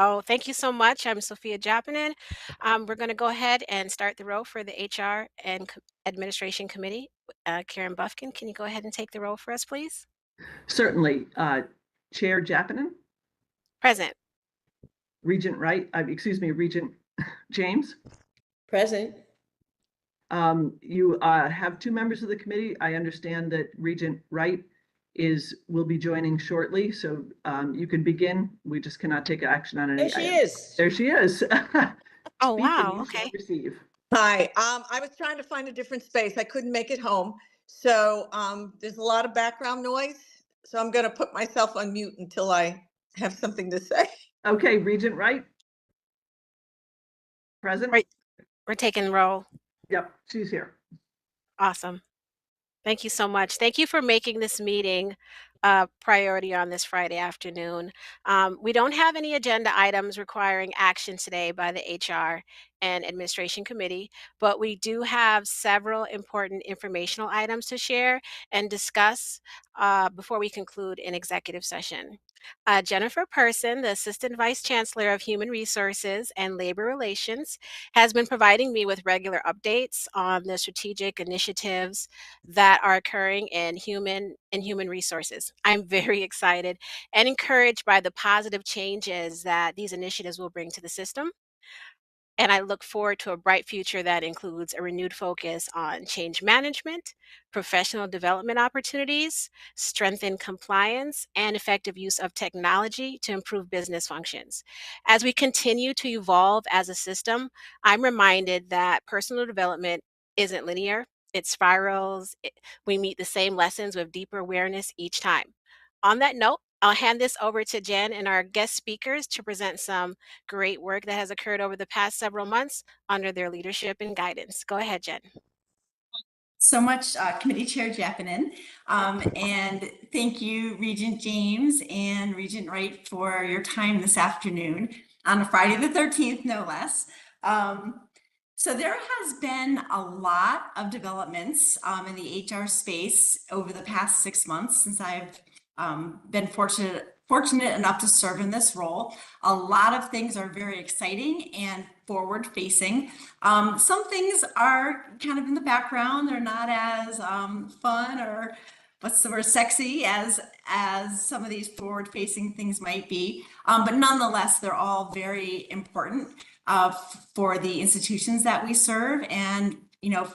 Oh, thank you so much. I'm Sophia Japanin. We're going to go ahead and start the roll for the HR and Administration Committee. Karen Buffkin, can you go ahead and take the roll for us, please? Certainly. Chair Japanin, Present. Regent Wright, Regent James. Present. You have two members of the committee. I understand that Regent Wright will be joining shortly, so you can begin. We just cannot take action on any There she items. is. There she is. Oh, Speak and wow. you Okay. shall receive. Hi, I was trying to find a different space. I couldn't make it home. So there's a lot of background noise. So I'm going to put myself on mute until I have something to say. Okay, Regent Wright. Present? Right. We're taking roll. Yep, she's here. Awesome. Thank you so much. Thank you for making this meeting a priority on this Friday afternoon. We don't have any agenda items requiring action today by the HR and Administration Committee, but we do have several important informational items to share and discuss before we conclude in executive session. Jennifer Person, the Assistant Vice Chancellor of Human Resources and Labor Relations, has been providing me with regular updates on the strategic initiatives that are occurring in human resources. I'm very excited and encouraged by the positive changes that these initiatives will bring to the system. And I look forward to a bright future that includes a renewed focus on change management, professional development opportunities, strengthened compliance, and effective use of technology to improve business functions. As we continue to evolve as a system, I'm reminded that personal development isn't linear, it spirals. We meet the same lessons with deeper awareness each time. On that note, I'll hand this over to Jen and our guest speakers to present some great work that has occurred over the past several months under their leadership and guidance. Go ahead, Jen. So much, Committee Chair Jeppinen. And thank you, Regent James and Regent Wright, for your time this afternoon on a Friday the 13th, no less. So there has been a lot of developments in the HR space over the past 6 months since I've been fortunate enough to serve in this role. A lot of things are very exciting and forward facing. Some things are kind of in the background. They're not as fun or what's the word, sexy as some of these forward facing things might be. But nonetheless, they're all very important for the institutions that we serve and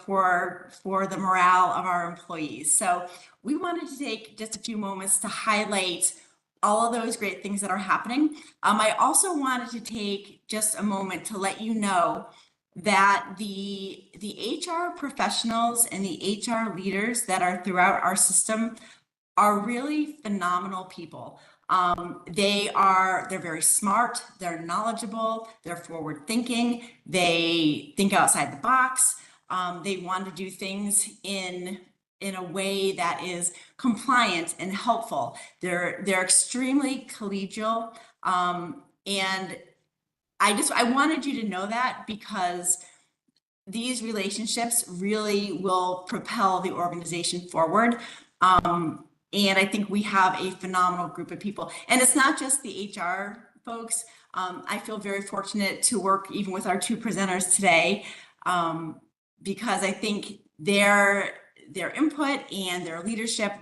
for the morale of our employees. So we wanted to take just a few moments to highlight all of those great things that are happening. I also wanted to take just a moment to let you know that the HR professionals and the HR leaders that are throughout our system are really phenomenal people. They're very smart, they're knowledgeable, they're forward thinking, they think outside the box, they want to do things in a way that is compliant and helpful. They're extremely collegial, and I wanted you to know that because these relationships really will propel the organization forward. And I think we have a phenomenal group of people. And it's not just the HR folks. I feel very fortunate to work even with our two presenters today, because I think their input and their leadership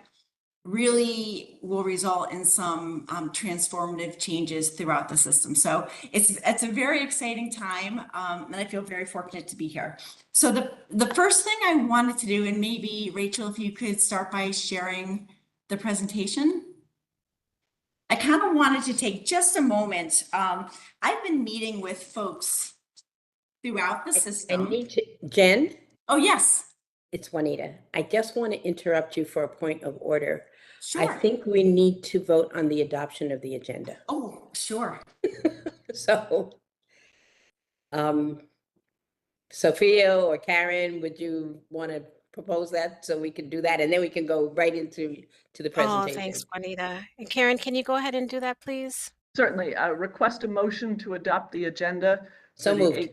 really will result in some transformative changes throughout the system. So it's a very exciting time, and I feel very fortunate to be here. So the first thing I wanted to do, and maybe Rachel, if you could start by sharing the presentation. I kind of wanted to take just a moment. I've been meeting with folks throughout the system. I need to, Jen, Oh, yes. it's Juanita. I just want to interrupt you for a point of order. Sure. I think we need to vote on the adoption of the agenda. Oh, sure. So, Sophia or Karen, would you want to propose that so we can do that, and then we can go right into the Oh, presentation? thanks, Juanita. And Karen, can you go ahead and do that, please? Certainly. Request a motion to adopt the agenda. So moved.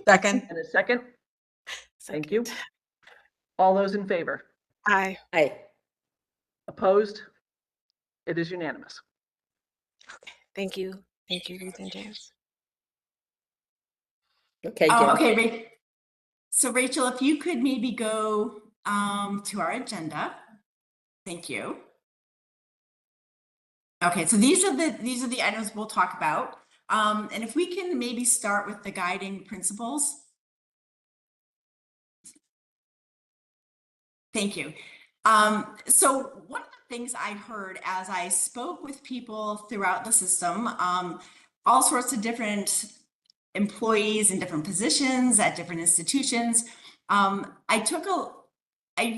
Second. And a second. Thank you. Second. All those in favor? Aye. Aye. Opposed? It is unanimous. Thank you. Thank you, Regent James. Okay, Oh, Jen. okay, so Rachel, if you could maybe go to our agenda. Thank you. Okay, so these are the items we'll talk about. And if we can maybe start with the guiding principles. Thank you. So one of the things I heard as I spoke with people throughout the system, all sorts of different employees in different positions at different institutions, I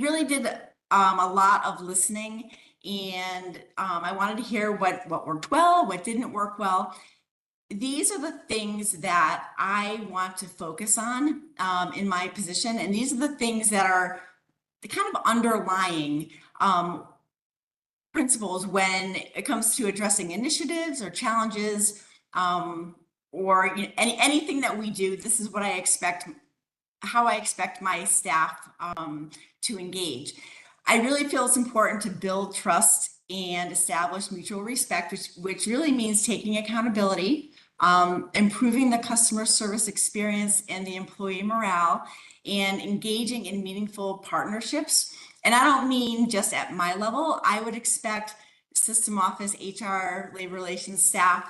really did a lot of listening, and I wanted to hear what worked well, what didn't work well. These are the things that I want to focus on in my position, and these are the things that are the kind of underlying principles when it comes to addressing initiatives or challenges, or anything that we do. This is what I expect, how I expect my staff to engage. I really feel it's important to build trust and establish mutual respect, which really means taking accountability, improving the customer service experience and the employee morale, and engaging in meaningful partnerships. And I don't mean just at my level. I would expect system office, HR, labor relations staff,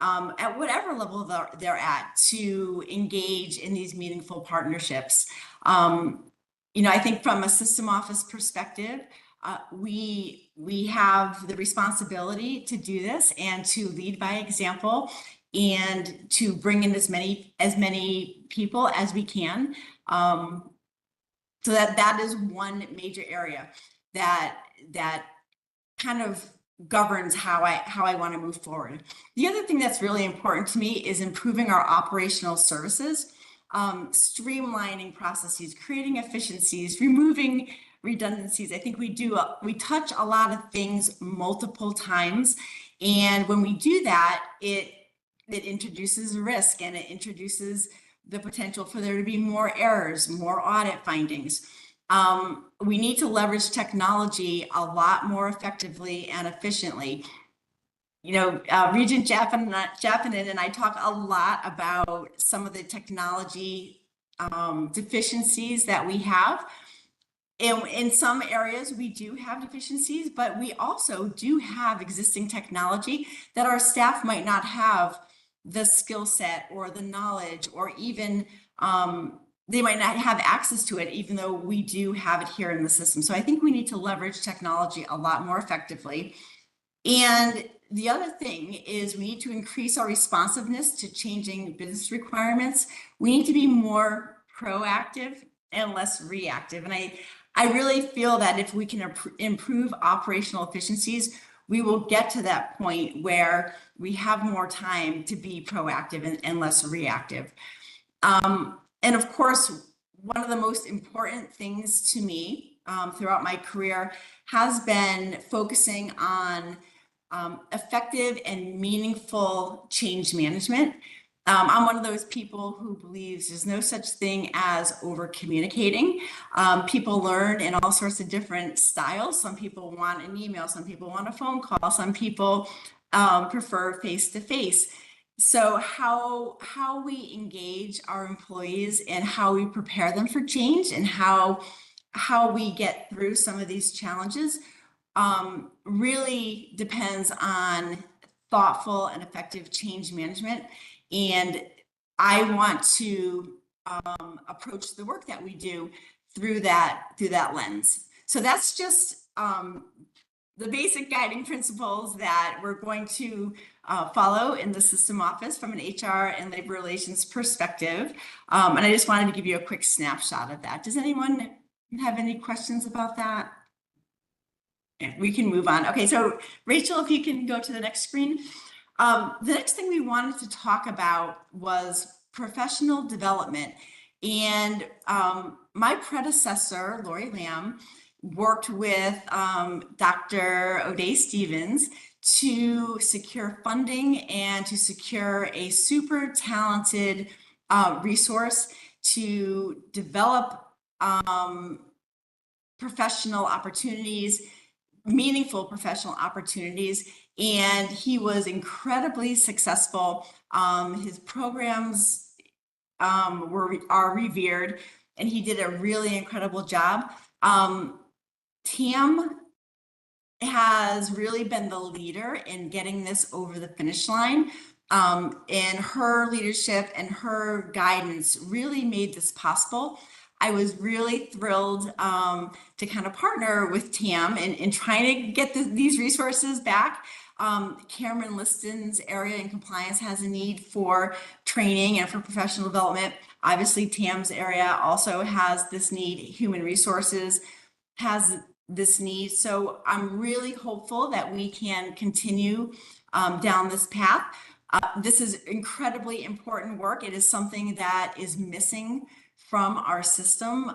at whatever level they're at, to engage in these meaningful partnerships. I think from a system office perspective, we have the responsibility to do this and to lead by example and to bring in as many people as we can. So that is one major area that kind of governs how I want to move forward. The other thing that's really important to me is improving our operational services, streamlining processes, creating efficiencies, removing redundancies. I think we touch a lot of things multiple times, and when we do that, it introduces risk, and it introduces the potential for there to be more errors, more audit findings. We need to leverage technology a lot more effectively and efficiently. Regent Jaffinin and I talk a lot about some of the technology deficiencies that we have. In some areas, we do have deficiencies, but we also do have existing technology that our staff might not have the skill set or the knowledge, or even they might not have access to it, even though we do have it here in the system. So I think we need to leverage technology a lot more effectively. And the other thing is we need to increase our responsiveness to changing business requirements. We need to be more proactive and less reactive. And I really feel that if we can improve operational efficiencies, we will get to that point where we have more time to be proactive and less reactive. And of course, one of the most important things to me throughout my career has been focusing on effective and meaningful change management. I'm one of those people who believes there's no such thing as over communicating. People learn in all sorts of different styles. Some people want an email, some people want a phone call, some people prefer face-to-face. So how we engage our employees and how we prepare them for change, and how we get through some of these challenges really depends on thoughtful and effective change management. And I want to approach the work that we do through that lens. So that's just the basic guiding principles that we're going to follow in the system office from an HR and labor relations perspective. And I just wanted to give you a quick snapshot of that. Does anyone have any questions about that? We can move on. Okay, so Rachel, if you can go to the next screen. The next thing we wanted to talk about was professional development. And my predecessor, Lori Lamb, worked with Dr. O'Day Stevens to secure funding and to secure a super talented resource to develop professional opportunities, meaningful professional opportunities and he was incredibly successful. His programs are revered, and he did a really incredible job. Tam has really been the leader in getting this over the finish line. And her leadership and her guidance really made this possible. I was really thrilled to kind of partner with Tam in trying to get these resources back. Cameron Liston's area in compliance has a need for training and for professional development. Obviously, Tam's area also has this need. Human resources has this need. So I'm really hopeful that we can continue down this path. This is incredibly important work. It is something that is missing from our system,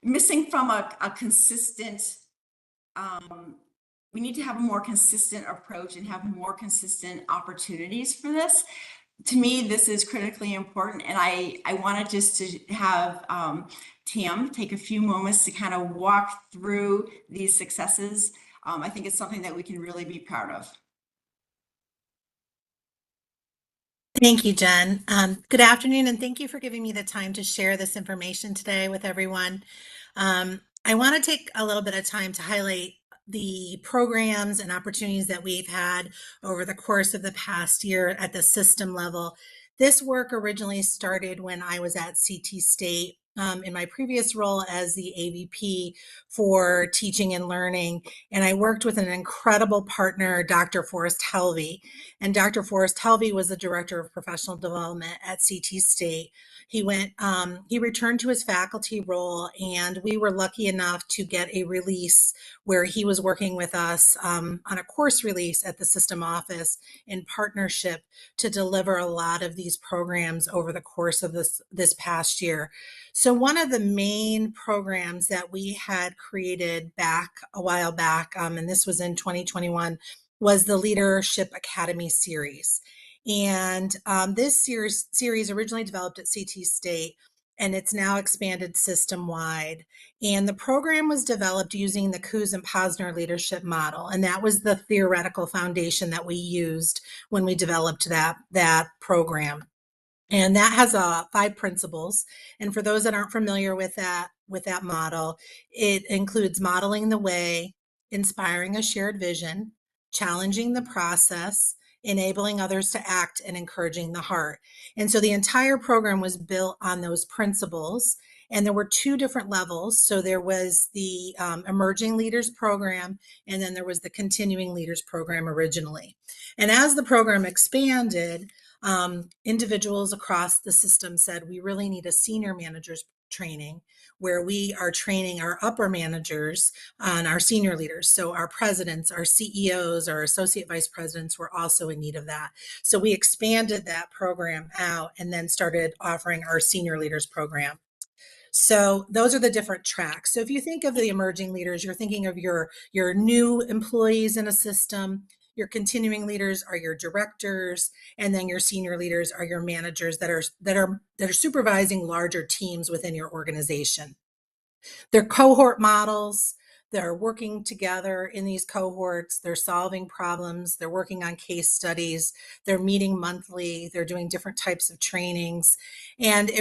missing from a consistent, we need to have a more consistent approach and have more consistent opportunities for this. To me, this is critically important. And I wanted just to have Tam take a few moments to kind of walk through these successes. I think it's something that we can really be proud of. Thank you, Jen. Good afternoon, and thank you for giving me the time to share this information today with everyone. I want to take a little bit of time to highlight the programs and opportunities that we've had over the course of the past year at the system level. This work originally started when I was at CT State in my previous role as the AVP for teaching and learning. And I worked with an incredible partner, Dr. Forrest Helvey. And Dr. Forrest Helvey was the director of professional development at CT State. He returned to his faculty role, and we were lucky enough to get a release where he was working with us on a course release at the system office in partnership to deliver a lot of these programs over the course of this past year. So one of the main programs that we had created back a while back, and this was in 2021, was the Leadership Academy series. And this series originally developed at CT State, and it's now expanded system-wide. And the program was developed using the Coos and Posner leadership model. And that was the theoretical foundation that we used when we developed that program. And that has 5 principles. And for those that aren't familiar with that model, it includes modeling the way, inspiring a shared vision, challenging the process, enabling others to act, and encouraging the heart. And so the entire program was built on those principles. And there were 2 different levels. So there was the Emerging Leaders Program, and then there was the Continuing Leaders Program originally. And as the program expanded, individuals across the system said, we really need a senior managers training where we are training our upper managers on our senior leaders. So our presidents, our CEOs, our associate vice presidents were also in need of that. So we expanded that program out and then started offering our senior leaders program. So those are the different tracks. So if you think of the emerging leaders, you're thinking of your new employees in a system. Your continuing leaders are your directors, and then your senior leaders are your managers that are supervising larger teams within your organization. They're cohort models. They're working together in these cohorts. They're solving problems. They're working on case studies. They're meeting monthly. They're doing different types of trainings. And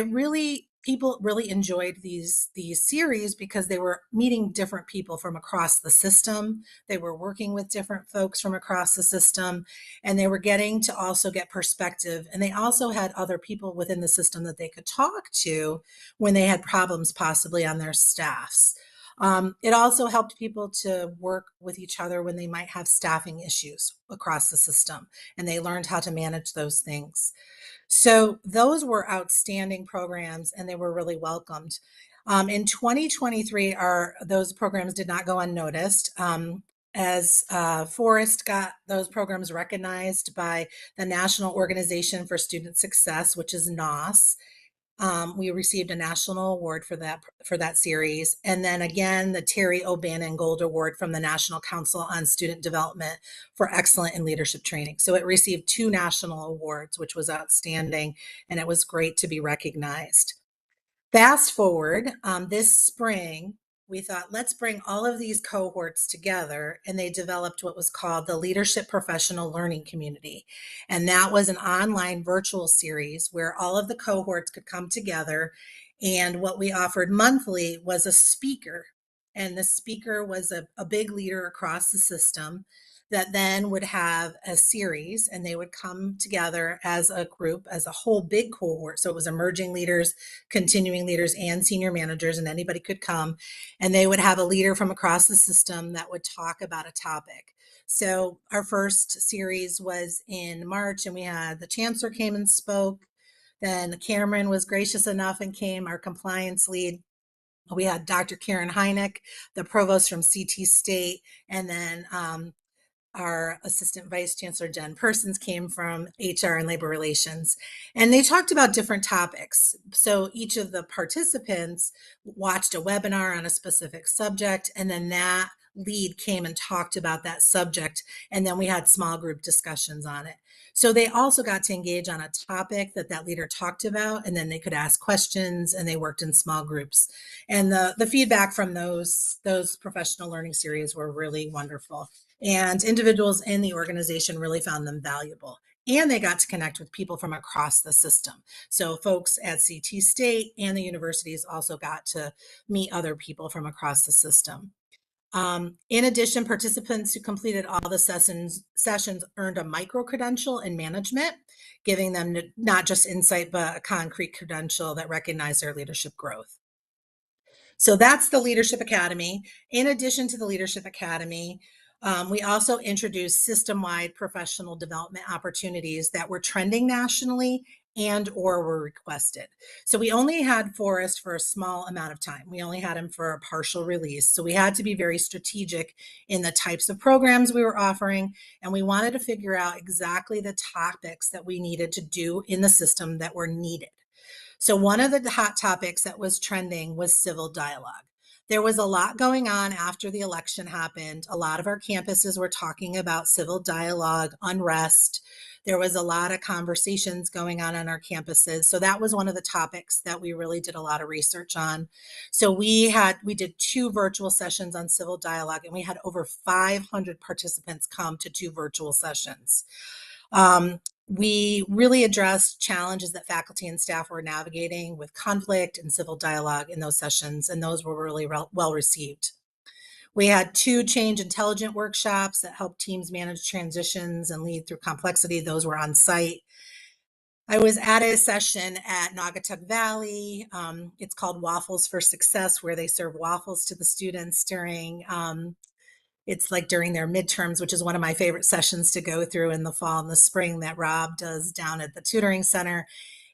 people really enjoyed these series because they were meeting different people from across the system. They were working with different folks from across the system, and they were getting to also get perspective. And they also had other people within the system that they could talk to when they had problems possibly on their staffs. It also helped people to work with each other when they might have staffing issues across the system, and they learned how to manage those things. So those were outstanding programs, and they were really welcomed. In 2023, those programs did not go unnoticed. As Forrest got those programs recognized by the National Organization for Student Success, which is NOS. We received a national award for that series. And then again, the Terry O'Bannon Gold Award from the National Council on Student Development for excellent in leadership training. So it received 2 national awards, which was outstanding. And it was great to be recognized. Fast forward, this spring, we thought, let's bring all of these cohorts together. And they developed what was called the Leadership Professional Learning Community. And that was an online virtual series where all of the cohorts could come together. And what we offered monthly was a speaker. And the speaker was a big leader across the system that then would have a series, and they would come together as a group, as a whole big cohort. So it was emerging leaders, continuing leaders, and senior managers, and anybody could come. And they would have a leader from across the system that would talk about a topic. So our first series was in March, and we had the chancellor came and spoke. Then Cameron was gracious enough and came, our compliance lead. We had Dr. Karen Heineck, the provost from CT State, and then our assistant vice chancellor, Jen Persons, came from HR and labor relations. And they talked about different topics. So each of the participants watched a webinar on a specific subject, and then that lead came and talked about that subject. And then we had small group discussions on it. So they also got to engage on a topic that leader talked about, and then they could ask questions, and they worked in small groups. And the feedback from those professional learning series were really wonderful. And individuals in the organization really found them valuable. And they got to connect with people from across the system. So folks at CT State and the universities also got to meet other people from across the system. In addition, participants who completed all the sessions earned a micro credential in management, giving them not just insight, but a concrete credential that recognized their leadership growth. So that's the Leadership Academy. In addition to the Leadership Academy, we also introduced system-wide professional development opportunities that were trending nationally and or were requested. So we only had Forrest for a small amount of time. We only had him for a partial release. So we had to be very strategic in the types of programs we were offering. And we wanted to figure out exactly the topics that we needed to do in the system that were needed. So one of the hot topics that was trending was civil dialogue. There was a lot going on after the election happened. A lot of our campuses were talking about civil dialogue, unrest. There was a lot of conversations going on our campuses. So that was one of the topics that we really did a lot of research on. So we did 2 virtual sessions on civil dialogue, and we had over 500 participants come to 2 virtual sessions. We really addressed challenges that faculty and staff were navigating with conflict and civil dialogue in those sessions, and those were really well received. We had 2 change intelligent workshops that helped teams manage transitions and lead through complexity. Those were on site. I was at a session at Naugatuck Valley. It's called Waffles for Success, where they serve waffles to the students during it's like during their midterms, which is one of my favorite sessions to go through in the fall and the spring that Rob does down at the tutoring center.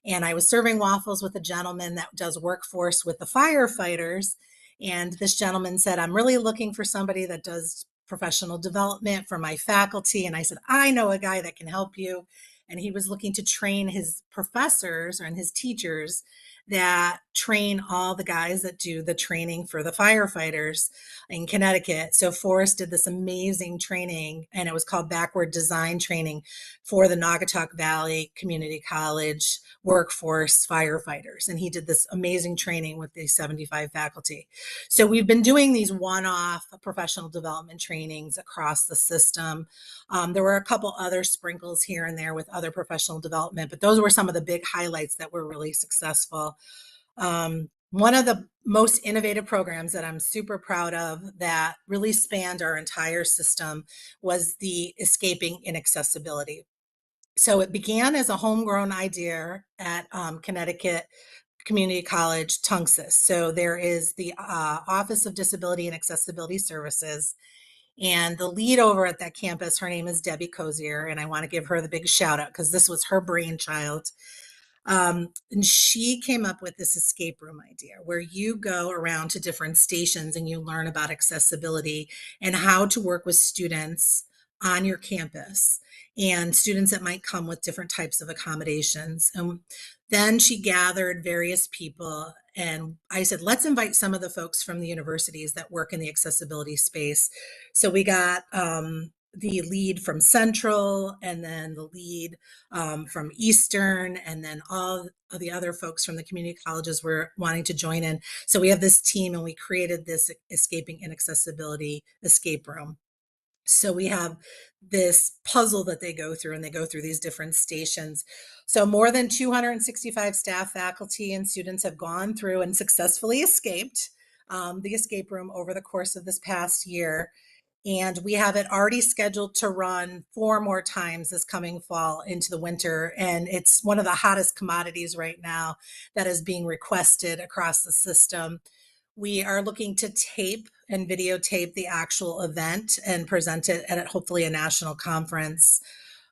And I was serving waffles with a gentleman that does workforce with the firefighters. And this gentleman said, I'm really looking for somebody that does professional development for my faculty. And I said, I know a guy that can help you. And he was looking to train his professors and his teachers that train all the guys that do the training for the firefighters in Connecticut. So Forrest did this amazing training, and it was called Backward Design Training for the Naugatuck Valley Community College workforce firefighters. And he did this amazing training with the 75 faculty. So we've been doing these one-off professional development trainings across the system. There were a couple other sprinkles here and there with other professional development, but those were some of the big highlights that were really successful. One of the most innovative programs that I'm super proud of that really spanned our entire system was the Escaping Inaccessibility. So it began as a homegrown idea at Connecticut Community College, Tunxus. So there is the Office of Disability and Accessibility Services. And the lead over at that campus, her name is Debbie Cozier, and I want to give her the big shout out because this was her brainchild. And she came up with this escape room idea where you go around to different stations and you learn about accessibility and how to work with students on your campus and students that might come with different types of accommodations. And then she gathered various people, and I said, let's invite some of the folks from the universities that work in the accessibility space. So we got the lead from Central, and then the lead from Eastern, and then all of the other folks from the community colleges were wanting to join in. So we have this team, and we created this Escaping Inaccessibility escape room. So we have this puzzle that they go through, and they go through these different stations. So more than 265 staff, faculty, and students have gone through and successfully escaped the escape room over the course of this past year. And we have it already scheduled to run 4 more times this coming fall into the winter. And it's one of the hottest commodities right now that is being requested across the system. We are looking to tape and videotape the actual event and present it at hopefully a national conference.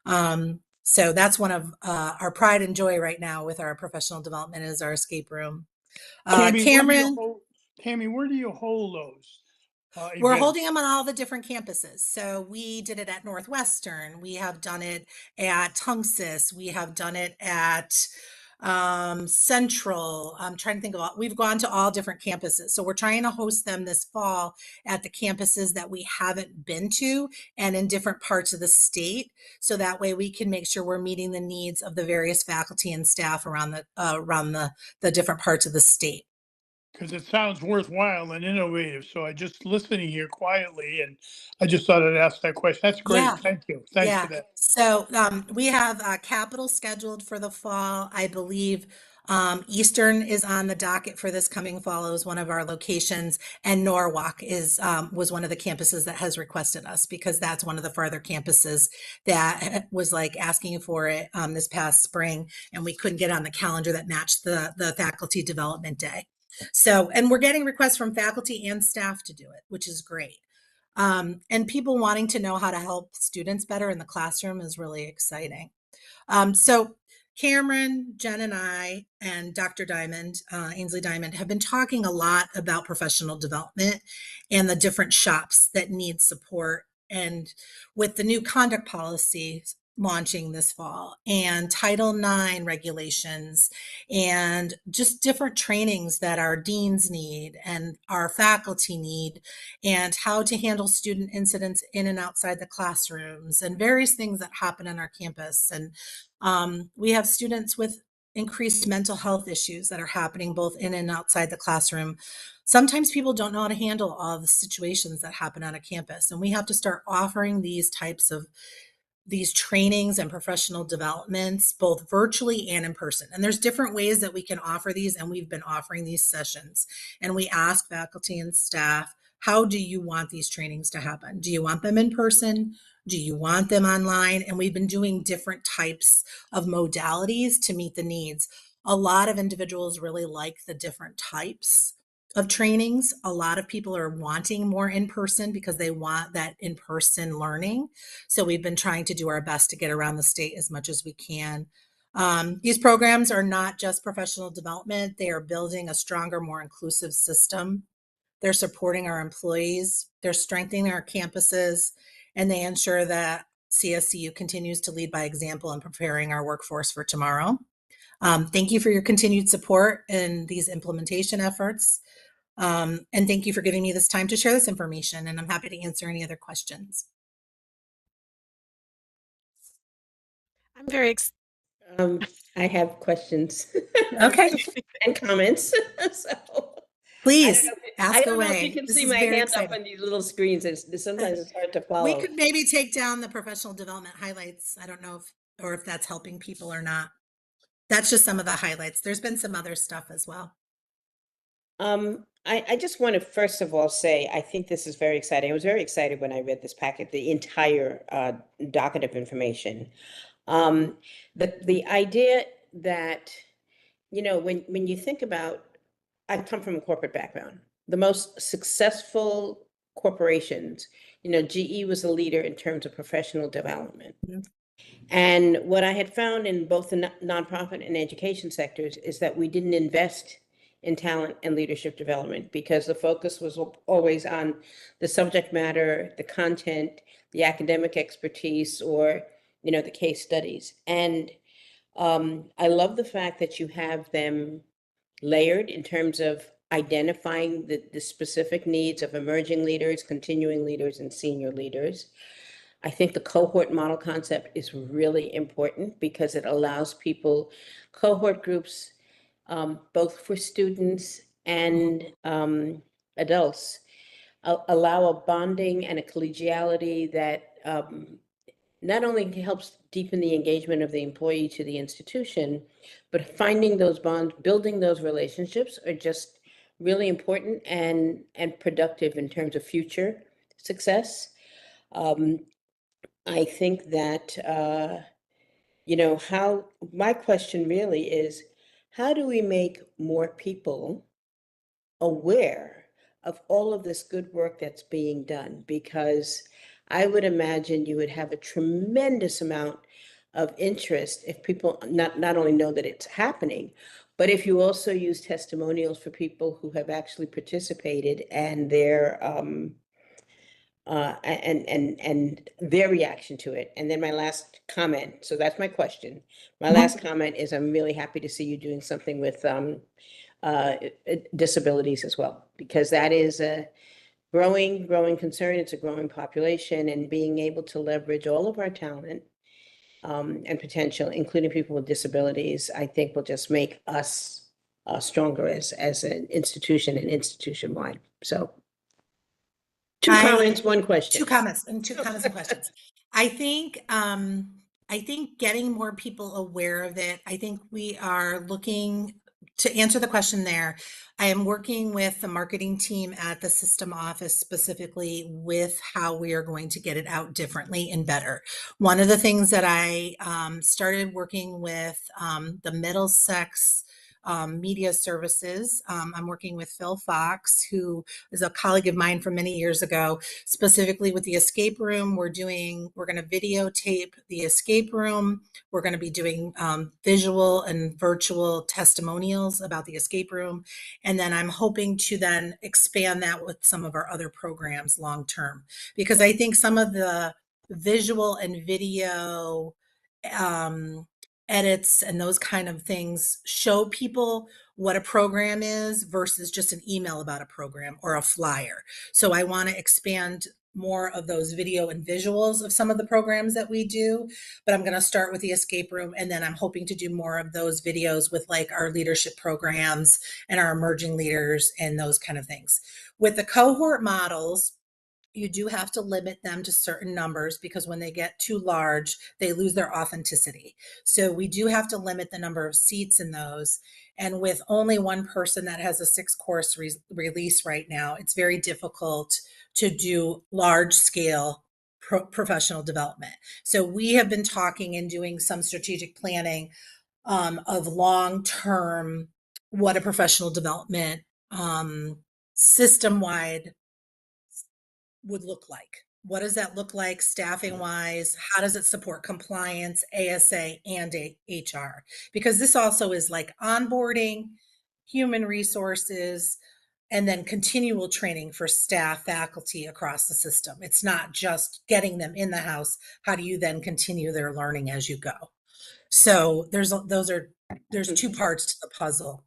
So that's one of our pride and joy right now with our professional development is our escape room. Cameron, Tammy, where do you hold those we're events? holding them on all the different campuses. So we did it at Northwestern. We have done it at Tungus. We have done it at Central. I'm trying to think of we've gone to all different campuses. So we're trying to host them this fall at the campuses that we haven't been to and in different parts of the state. So that way we can make sure we're meeting the needs of the various faculty and staff around the different parts of the state. Because it sounds worthwhile and innovative. So I just listening here quietly, and I just thought I'd ask that question. That's great. Yeah. Thank you. Thanks for Yeah. that. So we have Capital scheduled for the fall. I believe Eastern is on the docket for this coming fall. It was one of our locations, and Norwalk is was one of the campuses that has requested us because that's one of the farther campuses that was like asking for it this past spring, and we couldn't get on the calendar that matched the faculty development day. So, and we're getting requests from faculty and staff to do it, which is great. And people wanting to know how to help students better in the classroom is really exciting. So Cameron, Jen, and I, and Dr. Diamond, Ainsley Diamond, have been talking a lot about professional development and the different shops that need support. And with the new conduct policy launching this fall and Title IX regulations and just different trainings that our deans need and our faculty need and how to handle student incidents in and outside the classrooms and various things that happen on our campus. And we have students with increased mental health issues that are happening both in and outside the classroom. Sometimes people don't know how to handle all the situations that happen on a campus, and we have to start offering these types of these trainings and professional developments, both virtually and in person. And there's different ways that we can offer these, and we've been offering these sessions. And we ask faculty and staff, how do you want these trainings to happen? Do you want them in person? Do you want them online? And we've been doing different types of modalities to meet the needs. A lot of individuals really like the different types of trainings. A lot of people are wanting more in person because they want that in person learning. So we've been trying to do our best to get around the state as much as we can. These programs are not just professional development. They are building a stronger, more inclusive system. They're supporting our employees. They're strengthening our campuses, and they ensure that CSCU continues to lead by example in preparing our workforce for tomorrow. Thank you for your continued support in these implementation efforts. And thank you for giving me this time to share this information, and I'm happy to answer any other questions. I'm very I have questions. Okay. And comments. So Please I ask don't know if you away. can This see is my very hand up exciting. on these little screens. Sometimes it's hard to We follow. could maybe take down the professional development highlights. I don't know if that's helping people or not. That's just some of the highlights. There's been some other stuff as well. I just want to first of all say I think this is very exciting. I was very excited when I read this packet, the entire docket of information. The idea that, you know, when you think about, I come from a corporate background. The most successful corporations, you know, GE was a leader in terms of professional development. Mhm. And what I had found in both the nonprofit and education sectors is that we didn't invest in talent and leadership development because the focus was always on the subject matter, the content, the academic expertise, or, you know, the case studies. And I love the fact that you have them layered in terms of identifying the specific needs of emerging leaders, continuing leaders, and senior leaders. I think the cohort model concept is really important because it allows people, cohort groups, both for students and adults, allow a bonding and a collegiality that not only helps deepen the engagement of the employee to the institution, but finding those bonds, building those relationships are just really important and productive in terms of future success. Um, I think that, how my question really is, how do we make more people aware of all of this good work that's being done? Because I would imagine you would have a tremendous amount of interest if people not only know that it's happening, but if you also use testimonials for people who have actually participated and and their reaction to it. And then my last comment, so that's my question. My last comment is I'm really happy to see you doing something with disabilities as well, because that is a growing concern. It's a growing population, and being able to leverage all of our talent and potential, including people with disabilities, I think will just make us stronger as an institution and institution-wide. So two comments, one question. Two comments and questions. I think getting more people aware of it, I think we are looking to answer the question there. I am working with the marketing team at the system office specifically with how we are going to get it out differently and better. One of the things that I started working with the Middlesex media services. I'm working with Phil Fox, who is a colleague of mine from many years ago, specifically with the escape room. We're going to videotape the escape room. We're going to be doing visual and virtual testimonials about the escape room. And then I'm hoping to then expand that with some of our other programs long term, because I think some of the visual and video edits and those kind of things show people what a program is versus just an email about a program or a flyer. So I want to expand more of those video and visuals of some of the programs that we do, but I'm going to start with the escape room, and then I'm hoping to do more of those videos with like our leadership programs and our emerging leaders and those kind of things. With the cohort models, you do have to limit them to certain numbers, because when they get too large, they lose their authenticity. So we do have to limit the number of seats in those. And with only one person that has a 6-course release right now, it's very difficult to do large scale professional development. So we have been talking and doing some strategic planning of long-term, what a professional development system-wide would look like. What does that look like staffing wise? How does it support compliance, ASA, and HR? Because this also is like onboarding, human resources, and then continual training for staff, faculty across the system. It's not just getting them in the house. How do you then continue their learning as you go? So there's two parts to the puzzle.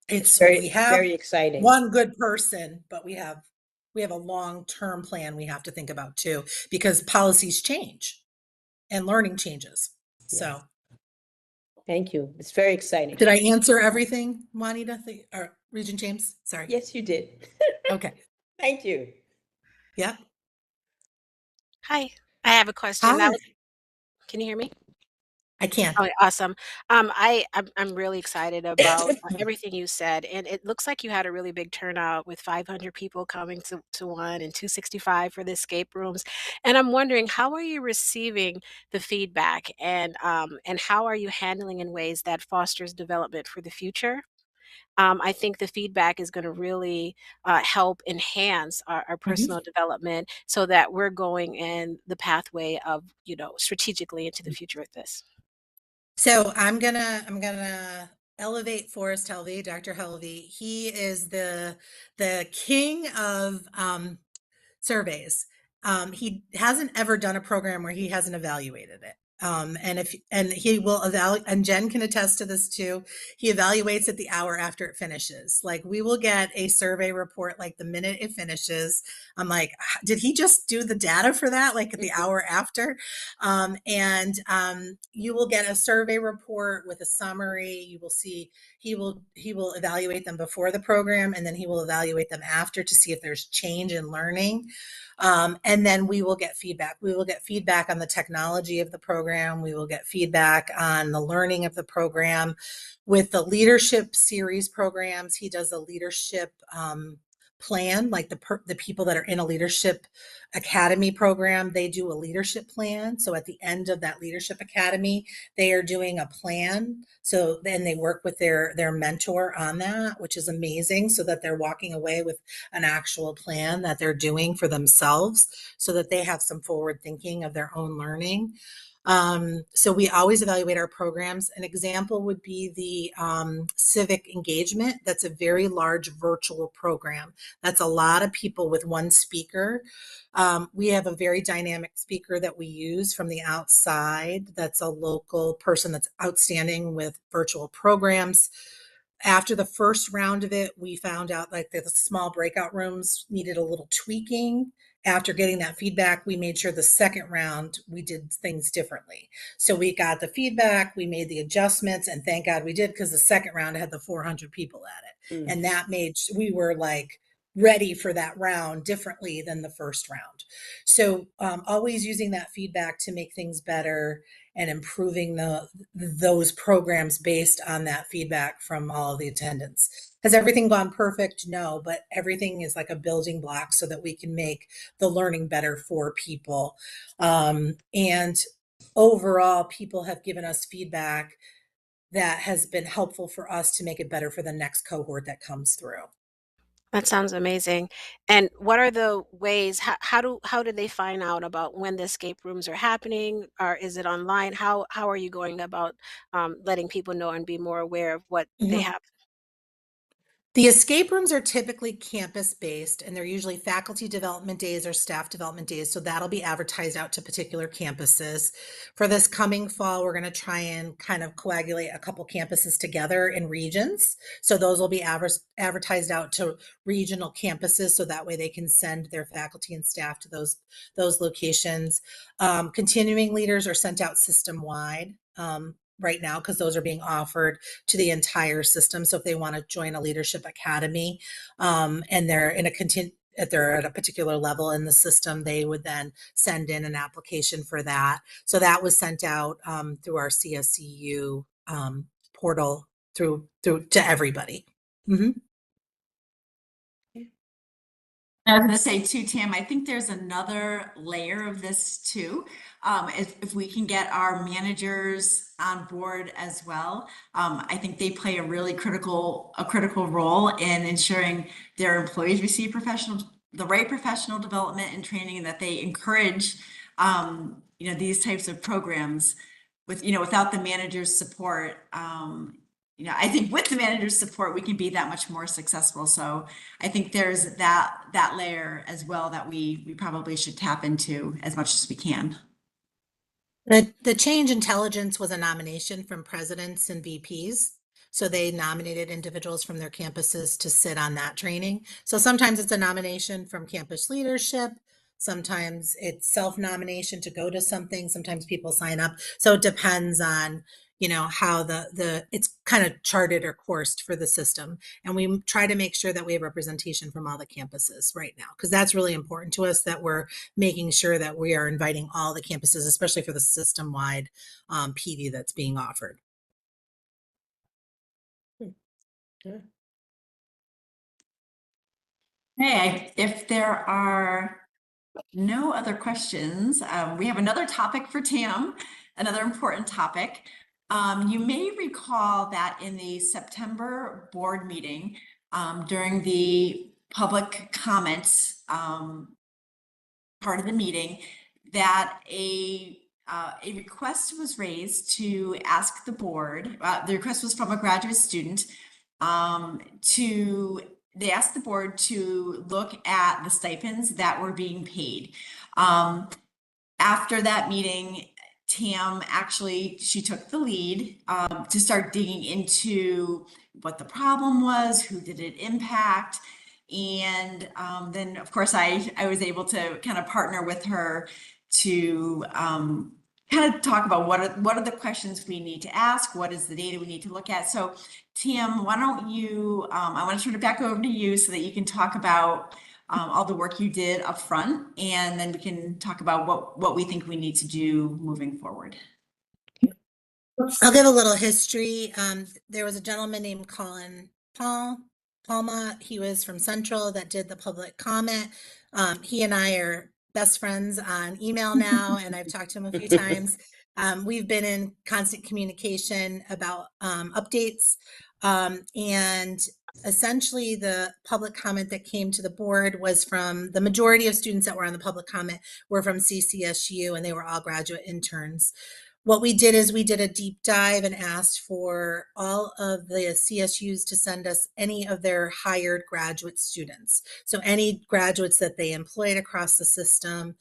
It's We have very exciting. one good person, but we have a long-term plan we have to think about too, because policies change and learning changes. Yes. So thank you. It's very exciting. did I answer everything, Juanita or Regent James? Sorry. Yes, you did. Okay. Thank you. Yeah. Hi, I have a question. Hi. Can you hear me? I can. Oh, awesome. I'm really excited about everything you said, and it looks like you had a really big turnout with 500 people coming to one and 265 for the escape rooms. And I'm wondering, how are you receiving the feedback, and how are you handling in ways that fosters development for the future? I think the feedback is going to really help enhance our personal development, so that we're going in the pathway of, strategically into the future with this. So I'm gonna elevate Forrest Helvey, Dr. Helvey. He is the king of surveys. He hasn't ever done a program where he hasn't evaluated it. And he will evaluate, and Jen can attest to this too. He evaluates it the hour after it finishes. Like we will get a survey report like the minute it finishes. I'm like, did he just do the data for that? Like at the hour after? You will get a survey report with a summary. You will see he will evaluate them before the program, and then he will evaluate them after to see if there's change in learning. And then we will get feedback. We will get feedback on the technology of the program. We will get feedback on the learning of the program. With the leadership series programs, he does a leadership plan, like the people that are in a leadership academy program, they do a leadership plan. So at the end of that leadership academy, they are doing a plan. So then they work with their mentor on that, which is amazing, so that they're walking away with an actual plan that they're doing for themselves, so that they have some forward thinking of their own learning. So we always evaluate our programs. An example would be the civic engagement. That's a very large virtual program. That's a lot of people with one speaker. We have a very dynamic speaker that we use from the outside. That's a local person that's outstanding with virtual programs. After the first round of it, we found out like the small breakout rooms needed a little tweaking. After getting that feedback, we made sure the second round we did things differently. So we got the feedback, we made the adjustments, and thank God we did, because the second round had the 400 people at it. And that made, we were like ready for that round differently than the first round. So always using that feedback to make things better and improving those programs based on that feedback from all of the attendants. Has everything gone perfect? No, but everything is like a building block so that we can make the learning better for people. And overall, people have given us feedback that has been helpful for us to make it better for the next cohort that comes through. That sounds amazing. And what are the ways, how do they find out about when the escape rooms are happening? Or is it online? How are you going about letting people know and be more aware of what they Mhm. have? The escape rooms are typically campus-based, and they're usually faculty development days or staff development days, so that'll be advertised out to particular campuses. For this coming fall, we're going to try and kind of coagulate a couple campuses together in regions. So those will be advertised out to regional campuses, so that way they can send their faculty and staff to those locations. Continuing leaders are sent out system-wide right now, because those are being offered to the entire system. So if they want to join a leadership academy and they're in they're at a particular level in the system, they would then send in an application for that. So that was sent out through our CSCU portal through to everybody. Mm-hmm. I was going to say too, Tam, I think there's another layer of this too. If we can get our managers on board as well, I think they play a really critical role in ensuring their employees receive the right professional development and training, and that they encourage, these types of programs without the manager's support. I think with the manager's support, we can be that much more successful. So I think there's that layer as well that we probably should tap into as much as we can. The Change Intelligence was a nomination from presidents and VPs. So they nominated individuals from their campuses to sit on that training. So sometimes it's a nomination from campus leadership. Sometimes it's self-nomination to go to something. Sometimes people sign up. So it depends on, how it's kind of charted or coursed for the system. And we try to make sure that we have representation from all the campuses right now, because that's really important to us, that we're making sure that we are inviting all the campuses, especially for the system-wide PD that's being offered. Hey, if there are no other questions, we have another topic for Tam, another important topic. You may recall that in the September board meeting, during the public comments part of the meeting, that a request was raised to ask the board. The request was from a graduate student they asked the board to look at the stipends that were being paid. After that meeting, Tam actually, she took the lead to start digging into what the problem was, who did it impact. And then, of course, I was able to kind of partner with her to kind of talk about what are the questions we need to ask, what is the data we need to look at. So, Tam, why don't you, I want to turn it back over to you so that you can talk about all the work you did up front, and then we can talk about what we think we need to do moving forward. I'll give a little history. There was a gentleman named Colin Palma. He was from Central that did the public comment. He and I are best friends on email now, and I've talked to him a few times. We've been in constant communication about updates. And essentially, the public comment that came to the board was from the majority of students that were on the public comment were from CCSU, and they were all graduate interns. What we did is we did a deep dive and asked for all of the CSUs to send us any of their hired graduate students. So any graduates that they employed across the system.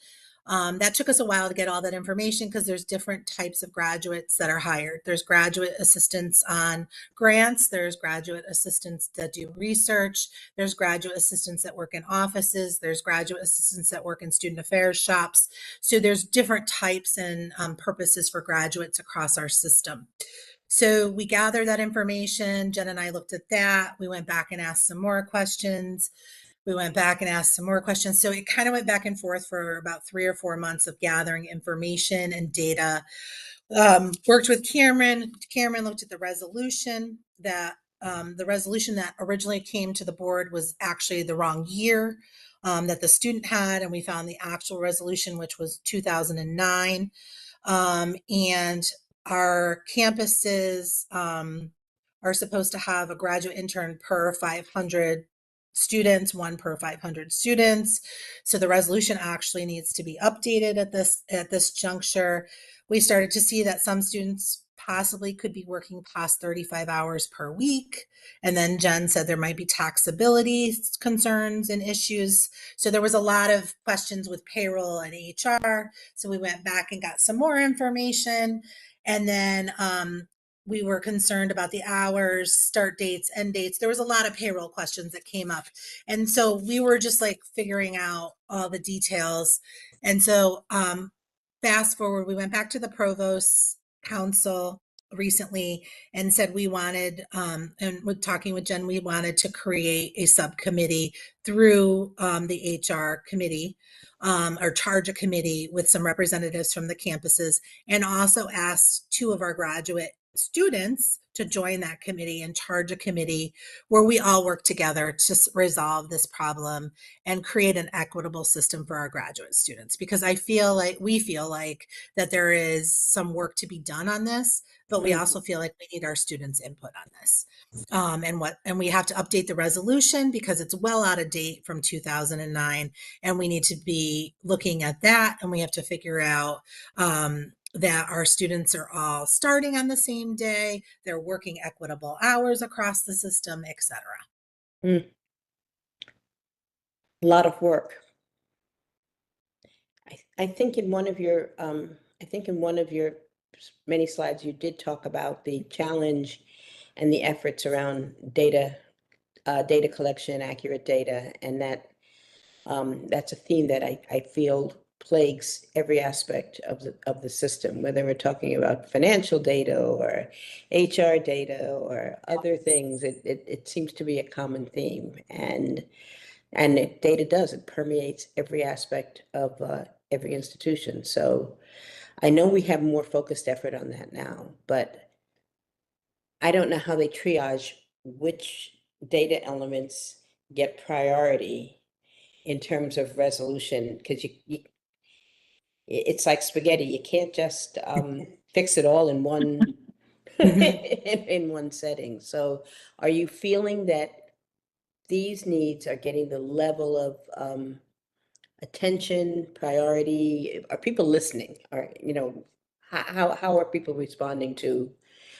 That took us a while to get all that information because there's different types of graduates that are hired. There's graduate assistants on grants. There's graduate assistants that do research. There's graduate assistants that work in offices. There's graduate assistants that work in student affairs shops. So there's different types and purposes for graduates across our system. So we gathered that information. Jen and I looked at that. We went back and asked some more questions. We went back and asked some more questions. So it kind of went back and forth for about 3 or 4 months of gathering information and data. Worked with Cameron. Cameron looked at the resolution that originally came to the board was actually the wrong year that the student had, and we found the actual resolution, which was 2009. And our campuses are supposed to have a graduate intern per 500 students, one per 500 students. So the resolution actually needs to be updated at this juncture. We started to see that some students possibly could be working past 35 hours per week. And then Jen said there might be taxability concerns and issues. So there was a lot of questions with payroll and HR. So we went back and got some more information. And then we were concerned about the hours, start dates, end dates. There was a lot of payroll questions that came up. And so we were just like figuring out all the details. And so fast forward, we went back to the provost council recently and said we wanted, and with talking with Jen, we wanted to create a subcommittee through the HR committee, or charge a committee with some representatives from the campuses, and also asked 2 of our graduate students to join that committee and charge a committee where we all work together to resolve this problem and create an equitable system for our graduate students. Because we feel like that there is some work to be done on this, but we also feel like we need our students' input on this. And we have to update the resolution because it's well out of date from 2009, and we need to be looking at that, and we have to figure out that our students are all starting on the same day, they're working equitable hours across the system, etc. A lot of work. I think in one of your many slides, you did talk about the challenge and the efforts around data collection, accurate data, and that's a theme that I feel plagues every aspect of the system, whether we're talking about financial data or HR data or other things. It seems to be a common theme, and data permeates every aspect of every institution. So I know we have more focused effort on that now, but I don't know how they triage which data elements get priority in terms of resolution, because it's like spaghetti. You can't just fix it all in one in one setting. So are you feeling that these needs are getting the level of attention, priority? Are people listening? Or, how are people responding to?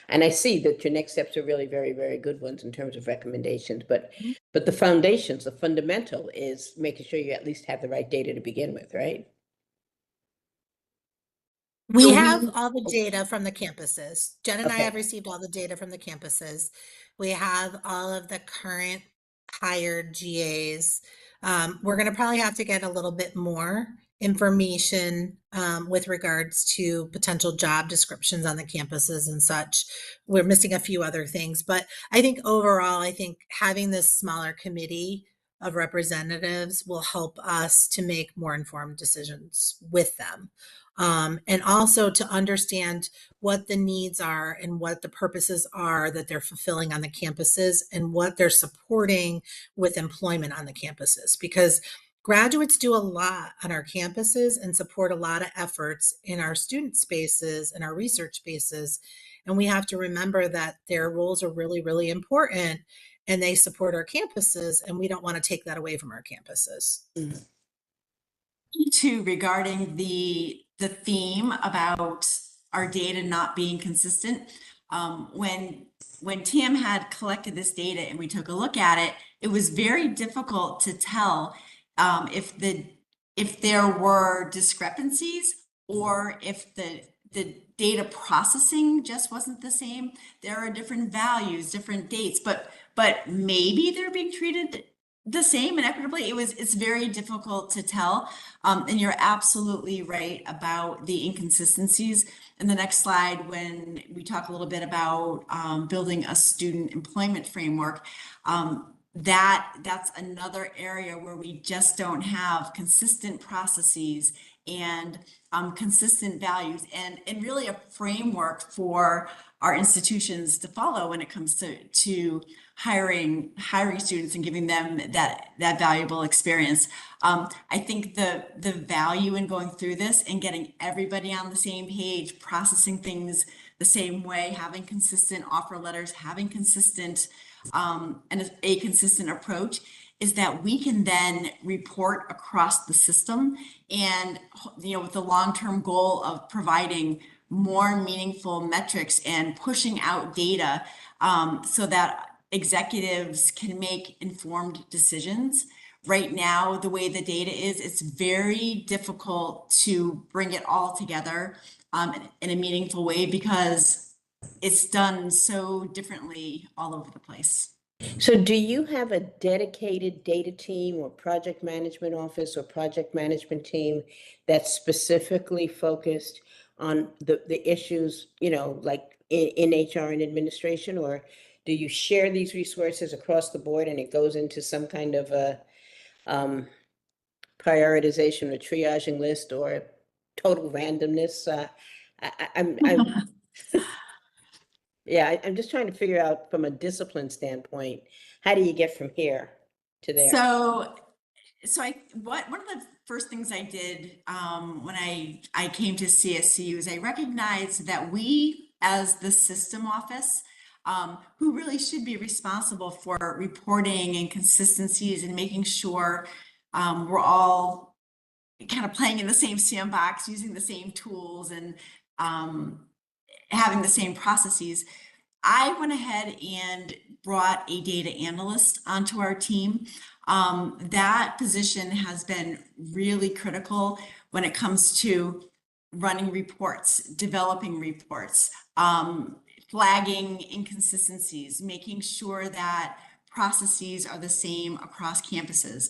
And I see that your next steps are really very, very good ones in terms of recommendations, but the foundations, the fundamental is making sure you at least have the right data to begin with, right? We So have all the oh, data from the campuses. Jen and I have okay. received all the data from the campuses. We have all of the current hired GAs. We're going to probably have to get a little bit more information with regards to potential job descriptions on the campuses and such. We're missing a few other things, but I think overall, I think having this smaller committee of representatives will help us to make more informed decisions with them. And also to understand what the needs are and what the purposes are that they're fulfilling on the campuses and what they're supporting with employment on the campuses. Because graduates do a lot on our campuses and support a lot of efforts in our student spaces and our research spaces. And we have to remember that their roles are really, really important and they support our campuses, and we don't want to take that away from our campuses. Mm. Too, regarding the theme about our data not being consistent. When Tim had collected this data and we took a look at it, it was very difficult to tell if there were discrepancies or if the data processing just wasn't the same. There are different values, different dates, but maybe they're being treated the same and equitably. It's very difficult to tell. And you're absolutely right about the inconsistencies. In the next slide, when we talk a little bit about building a student employment framework, that's another area where we just don't have consistent processes and consistent values and really a framework for our institutions to follow when it comes to hiring students and giving them that valuable experience. I think the value in going through this and getting everybody on the same page, processing things the same way, having consistent offer letters, having consistent and a consistent approach is that we can then report across the system and, with the long-term goal of providing more meaningful metrics and pushing out data so that executives can make informed decisions. Right now, the way the data is, it's very difficult to bring it all together in a meaningful way because it's done so differently all over the place. So do you have a dedicated data team or project management office or project management team that's specifically focused on the issues, like in HR and administration? Or do you share these resources across the board and it goes into some kind of a prioritization or triaging list or total randomness? I'm Yeah, I'm just trying to figure out from a discipline standpoint, how do you get from here to there? So one of the first things I did when I came to CSCU is I recognized that we, as the system office, who really should be responsible for reporting and consistencies and making sure we're all kind of playing in the same sandbox, using the same tools and having the same processes. I went ahead and brought a data analyst onto our team. That position has been really critical when it comes to running reports, developing reports, flagging inconsistencies, making sure that processes are the same across campuses.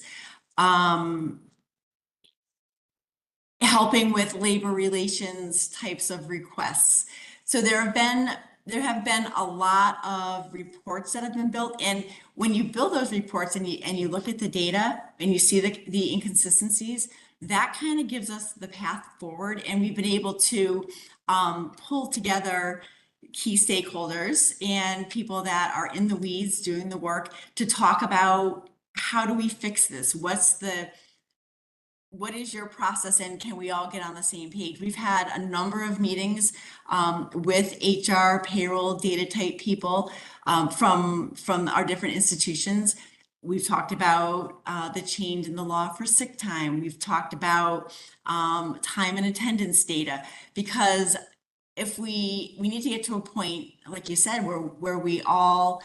Helping with labor relations types of requests. So there have been a lot of reports that have been built. And when you build those reports and you look at the data and you see the inconsistencies, that kind of gives us the path forward. And we've been able to pull together key stakeholders and people that are in the weeds doing the work to talk about how do we fix this? What is your process and can we all get on the same page? We've had a number of meetings with HR, payroll, data type people from our different institutions. We've talked about the change in the law for sick time. We've talked about time and attendance data, because if we need to get to a point, like you said, where we all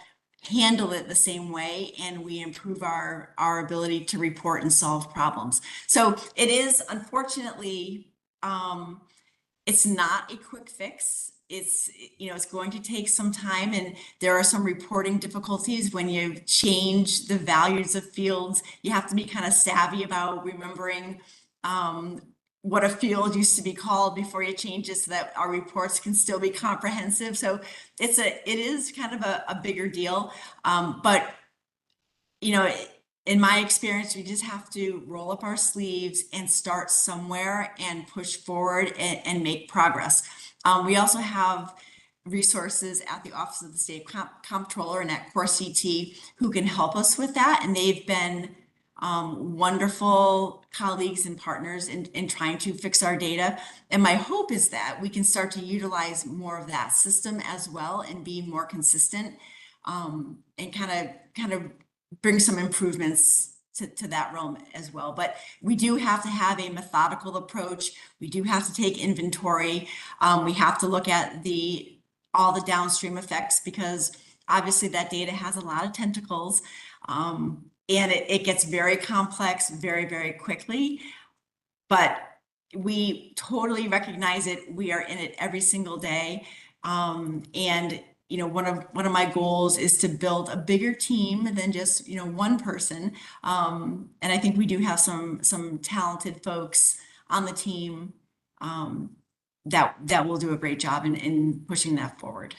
handle it the same way and we improve our ability to report and solve problems. So it is unfortunately it's not a quick fix. It's, it's going to take some time, and there are some reporting difficulties when you change the values of fields. You have to be kind of savvy about remembering what a field used to be called before you change it so that our reports can still be comprehensive. So it is kind of a bigger deal. But in my experience, we just have to roll up our sleeves and start somewhere and push forward and make progress. We also have resources at the Office of the State Comptroller and at Core CT who can help us with that. And they've been wonderful colleagues and partners in trying to fix our data. And my hope is that we can start to utilize more of that system as well and be more consistent, and kind of bring some improvements to that realm as well. But we do have to have a methodical approach. We do have to take inventory. We have to look at all the downstream effects, because obviously that data has a lot of tentacles, and it gets very complex very, very quickly. But we totally recognize it. We are in it every single day. And one of my goals is to build a bigger team than just, one person. And I think we do have some talented folks on the team, that will do a great job in pushing that forward.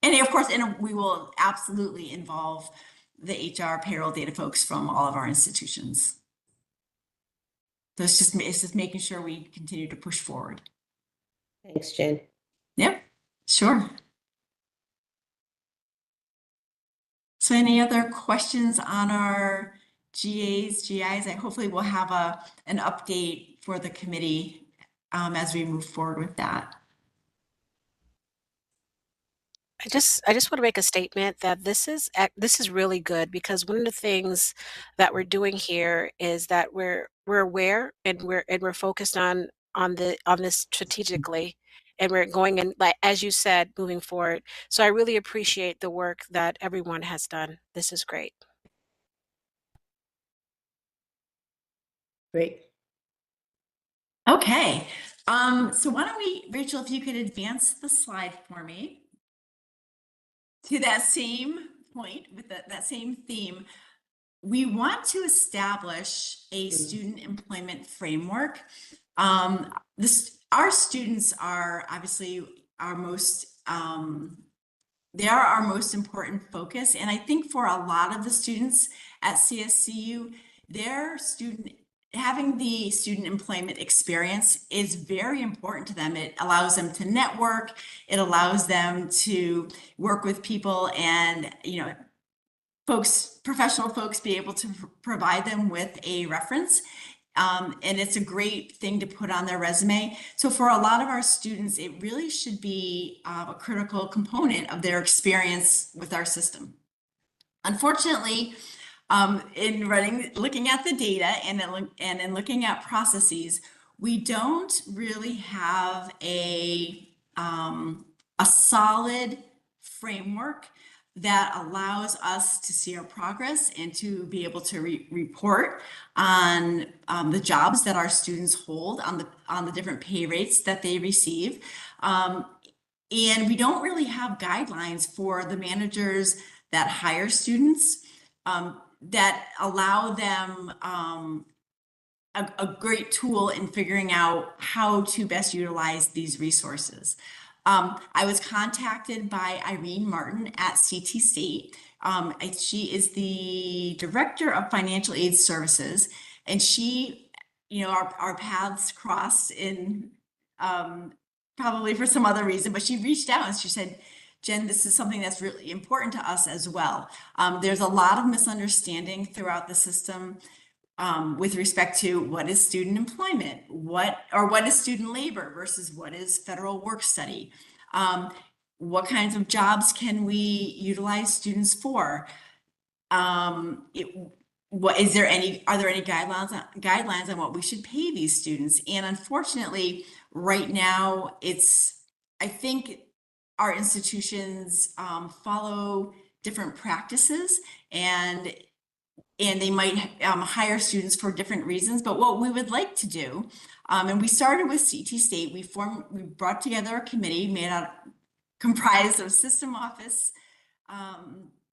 And of course, we will absolutely involve the HR payroll data folks from all of our institutions. So it's just making sure we continue to push forward. Thanks, Jen. Yep, sure. So any other questions on our GIs? Hopefully we'll have an update for the committee as we move forward with that. I just want to make a statement that this is really good, because one of the things that we're doing here is that we're aware, and we're focused on this strategically, and we're going in, like as you said, moving forward. So I really appreciate the work that everyone has done. This is great. Great. Okay. So why don't we, Rachel, if you could advance the slide for me to that same point with that same theme. We want to establish a student employment framework. Our students are obviously our most, they are our most important focus. And I think for a lot of the students at CSCU, having the student employment experience is very important to them. It allows them to network. It allows them to work with people, and, professional folks be able to provide them with a reference. And it's a great thing to put on their resume. So for a lot of our students, it really should be a critical component of their experience with our system. Unfortunately, looking at the data and in looking at processes, we don't really have a solid framework that allows us to see our progress and to be able to report on the jobs that our students hold, on the different pay rates that they receive. And we don't really have guidelines for the managers that hire students, that allow them a great tool in figuring out how to best utilize these resources. I was contacted by Irene Martin at CT State. She is the Director of Financial Aid Services, and she, our paths crossed in probably for some other reason, but she reached out and she said, Jen, this is something that's really important to us as well. There's a lot of misunderstanding throughout the system with respect to what is student employment, what is student labor versus what is federal work study. What kinds of jobs can we utilize students for? Are there any guidelines on what we should pay these students? And unfortunately, right now, I think our institutions follow different practices, and and they might hire students for different reasons. But what we would like to do, and we started with CT State, we brought together a committee comprised of system office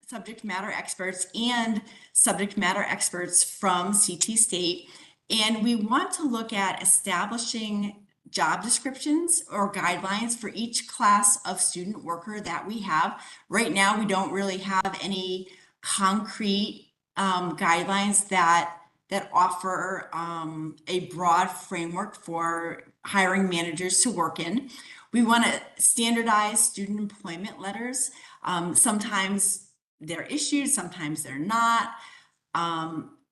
subject matter experts and subject matter experts from CT State. And we want to look at establishing job descriptions or guidelines for each class of student worker that we have. Right now, we don't really have any concrete guidelines that offer a broad framework for hiring managers to work in. We want to standardize student employment letters. Sometimes they're issued, sometimes they're not.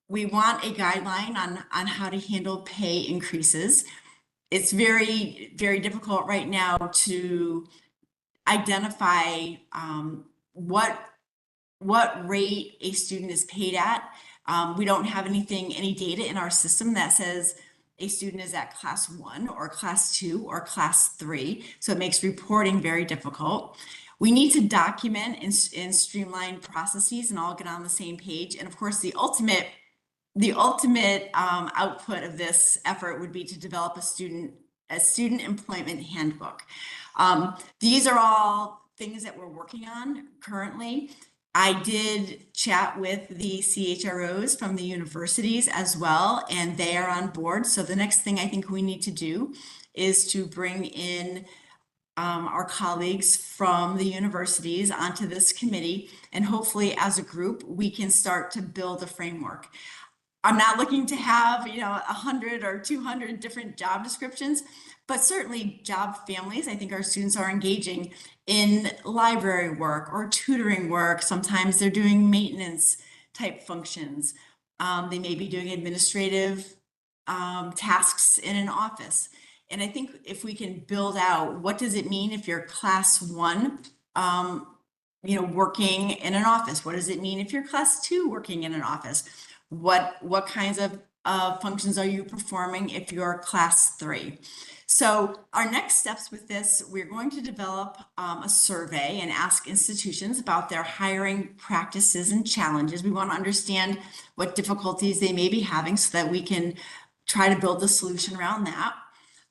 We want a guideline on how to handle pay increases. It's very, very difficult right now to identify what rate a student is paid at. We don't have any data in our system that says a student is at class 1 or class 2 or class 3. So it makes reporting very difficult. We need to document and streamline processes and all get on the same page. And of course, the ultimate output of this effort would be to develop a student employment handbook. These are all things that we're working on currently. I did chat with the CHROs from the universities as well, and they are on board. So the next thing I think we need to do is to bring in our colleagues from the universities onto this committee, and hopefully as a group, we can start to build a framework. I'm not looking to have, 100 or 200 different job descriptions, but certainly job families. I think our students are engaging in library work or tutoring work. Sometimes they're doing maintenance type functions. They may be doing administrative tasks in an office. And I think if we can build out, what does it mean if you're class 1, working in an office? What does it mean if you're class 2 working in an office? What kinds of functions are you performing if you're class 3? So our next steps with this, we're going to develop a survey and ask institutions about their hiring practices and challenges. We want to understand what difficulties they may be having so that we can try to build a solution around that.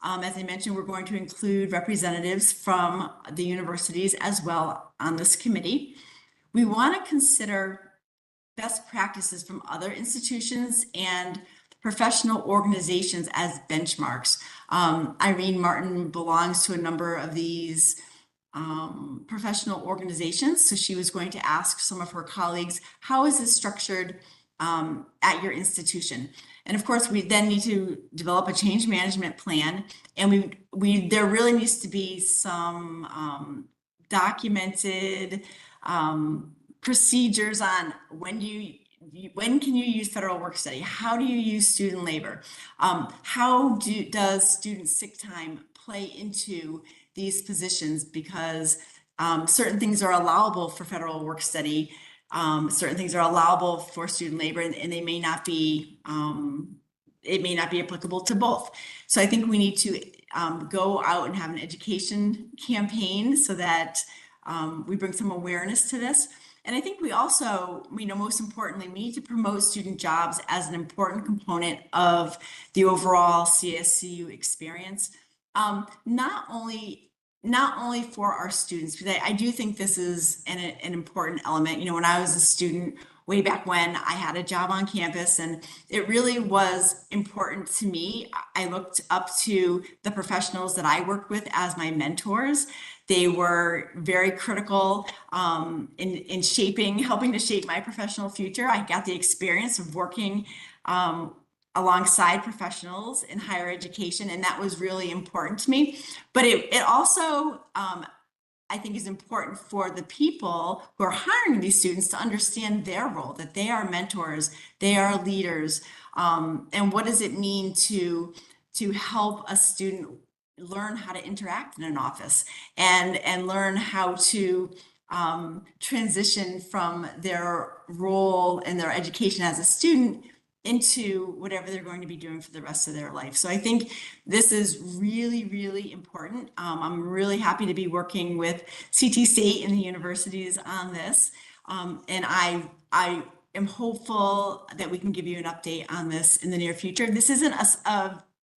As I mentioned, we're going to include representatives from the universities as well on this committee. We want to consider best practices from other institutions and professional organizations as benchmarks. Irene Martin belongs to a number of these professional organizations. So she was going to ask some of her colleagues, how is this structured at your institution? And of course, we then need to develop a change management plan. And there really needs to be some documented procedures on when can you use federal work study? How do you use student labor? How does student sick time play into these positions? Because certain things are allowable for federal work study, certain things are allowable for student labor, and they may not be. It may not be applicable to both. So I think we need to go out and have an education campaign so that we bring some awareness to this. And I think we also, most importantly, we need to promote student jobs as an important component of the overall CSCU experience. Not only for our students, because I do think this is an important element. When I was a student way back when, I had a job on campus, and it really was important to me. I looked up to the professionals that I worked with as my mentors. They were very critical in helping to shape my professional future. I got the experience of working alongside professionals in higher education, and that was really important to me. But it also, I think, is important for the people who are hiring these students to understand their role, that they are mentors, they are leaders, and what does it mean to help a student learn how to interact in an office and learn how to transition from their role and their education as a student into whatever they're going to be doing for the rest of their life. So I think this is really, really important. I'm really happy to be working with CT State and the universities on this. And I am hopeful that we can give you an update on this in the near future. This isn't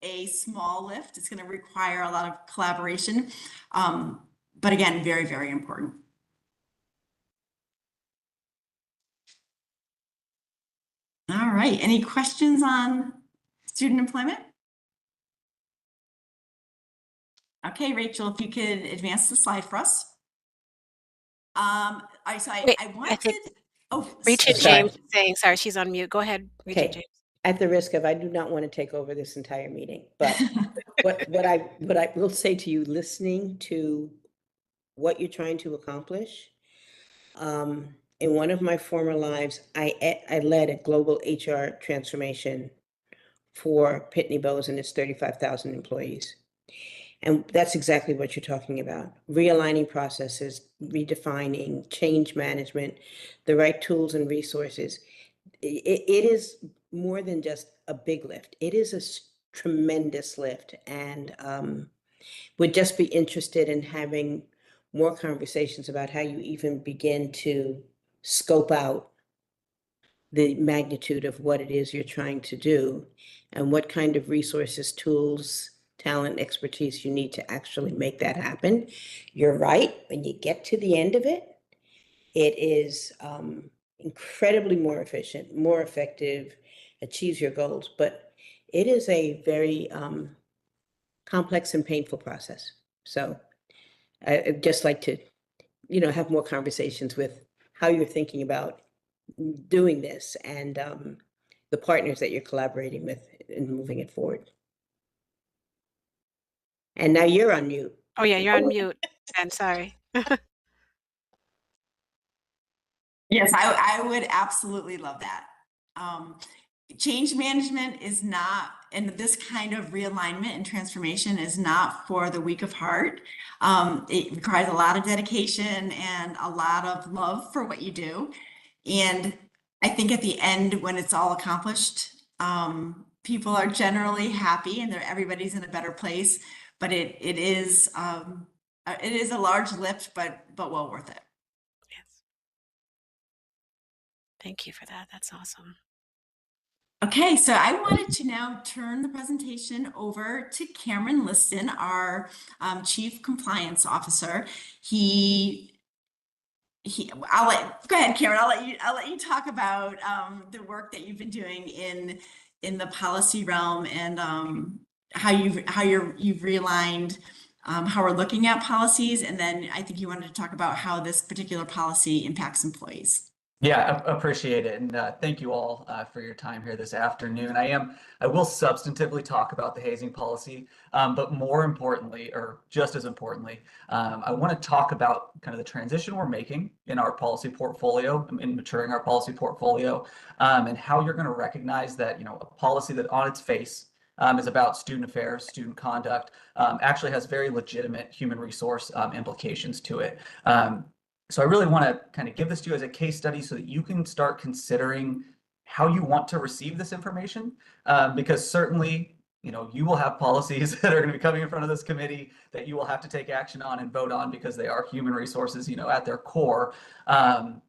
a small lift. It's going to require a lot of collaboration. But again, very, very important. All right. Any questions on student employment? Okay, Rachel, if you could advance the slide for us. Wait, I I wanted, think oh, Regent Sorry. James is saying, sorry, she's on mute. Go ahead, Regent Okay. James. At the risk of, I do not want to take over this entire meeting, but what I will say to you, listening to what you're trying to accomplish, in one of my former lives, I led a global HR transformation for Pitney Bowes and its 35,000 employees. And that's exactly what you're talking about. Realigning processes, redefining, change management, the right tools and resources. It is more than just a big lift. It is a tremendous lift, and would just be interested in having more conversations about how you even begin to scope out the magnitude of what it is you're trying to do and what kind of resources, tools, talent, expertise you need to actually make that happen. You're right. When you get to the end of it, it is incredibly more efficient, more effective, achieves your goals. But it is a very complex and painful process. So I'd just like to, have more conversations with how you're thinking about doing this and the partners that you're collaborating with in moving it forward. And now you're on mute. Oh yeah, you're on mute. And sorry. yes, I would absolutely love that. Change management is not, and this kind of realignment and transformation is not for the weak of heart. It requires a lot of dedication and a lot of love for what you do. And I think at the end, when it's all accomplished, people are generally happy and everybody's in a better place. But it is a large lift, but well worth it. Yes. Thank you for that. That's awesome. Okay, so I wanted to now turn the presentation over to Cameron Liston, our Chief Compliance Officer. Go ahead, Cameron. I'll let you talk about the work that you've been doing in the policy realm and how you've realigned how we're looking at policies, and then I think you wanted to talk about how this particular policy impacts employees. Yeah, I appreciate it. And thank you all for your time here this afternoon. I will substantively talk about the hazing policy, but more importantly, or just as importantly, I want to talk about kind of the transition we're making in our policy portfolio, in maturing our policy portfolio, and how you're going to recognize that, a policy that on its face is about student affairs, student conduct, actually has very legitimate human resource implications to it. So I really want to kind of give this to you as a case study so that you can start considering how you want to receive this information, because certainly, you will have policies that are going to be coming in front of this committee that you will have to take action on and vote on because they are human resources, at their core. And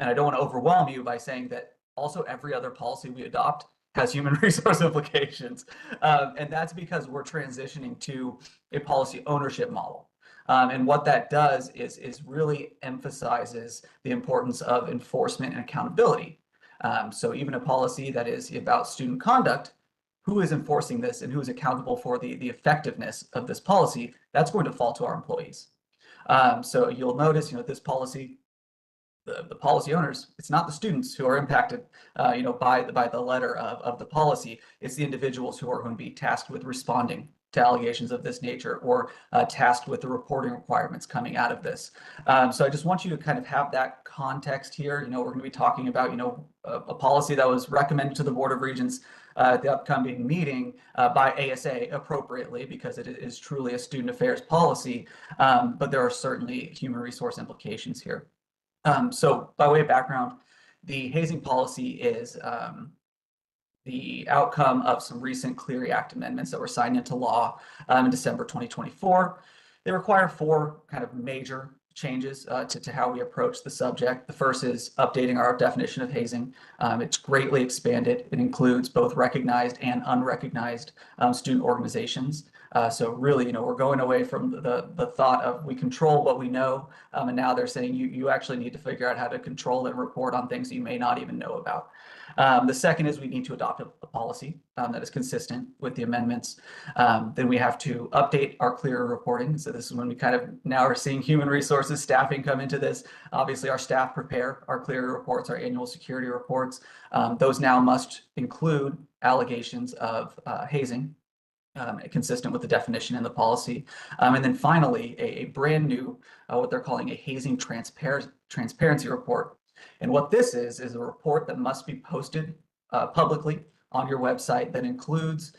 I don't want to overwhelm you by saying that also every other policy we adopt has human resource implications. And that's because we're transitioning to a policy ownership model. And what that does is really emphasizes the importance of enforcement and accountability. So even a policy that is about student conduct, who is enforcing this and who is accountable for the effectiveness of this policy, that's going to fall to our employees. So you'll notice, this policy, the policy owners, it's not the students who are impacted, by the letter of the policy. It's the individuals who are going to be tasked with responding to allegations of this nature or tasked with the reporting requirements coming out of this. So I just want you to kind of have that context here. We're going to be talking about, a policy that was recommended to the Board of Regents at the upcoming meeting by ASA appropriately, because it is truly a student affairs policy, but there are certainly human resource implications here. So by way of background, the hazing policy is the outcome of some recent Clery Act amendments that were signed into law in December 2024. They require 4 kind of major changes to how we approach the subject. The first is updating our definition of hazing. It's greatly expanded. It includes both recognized and unrecognized student organizations. So really, we're going away from the thought of we control what we know, and now they're saying you actually need to figure out how to control and report on things you may not even know about. The second is we need to adopt a policy that is consistent with the amendments. Then we have to update our clearer reporting. So this is when we kind of now are seeing human resources staffing come into this. Obviously, our staff prepare our clearer reports, our annual security reports. Those now must include allegations of hazing, consistent with the definition in the policy. And then finally, a brand new, what they're calling a hazing transparency report. And what this is a report that must be posted publicly on your website that includes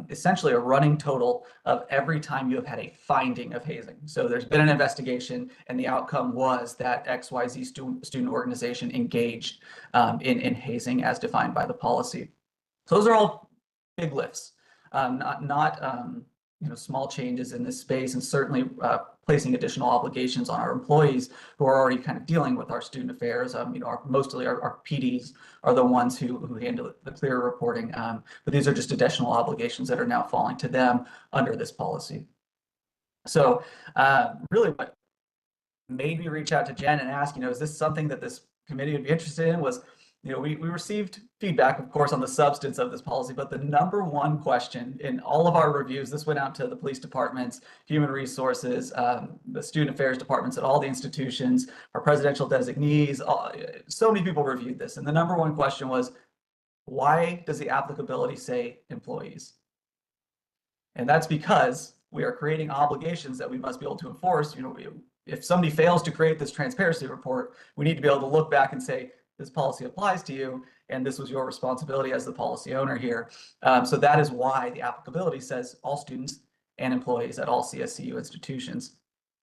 essentially a running total of every time you have had a finding of hazing. So there's been an investigation and the outcome was that XYZ student organization engaged in hazing as defined by the policy. So those are all big lifts, not small changes in this space, and certainly placing additional obligations on our employees who are already kind of dealing with our student affairs. Mostly our PDs are the ones who handle the clear reporting, but these are just additional obligations that are now falling to them under this policy. So really what made me reach out to Jen and ask, is this something that this committee would be interested in? Was we received feedback, of course, on the substance of this policy, but the number one question in all of our reviews, this went out to the police departments, human resources, the student affairs departments at all the institutions, our presidential designees, so many people reviewed this. And the number one question was, why does the applicability say employees? And that's because we are creating obligations that we must be able to enforce. If somebody fails to create this transparency report, we need to be able to look back and say, this policy applies to you, and this was your responsibility as the policy owner here. So that is why the applicability says all students and employees at all CSCU institutions.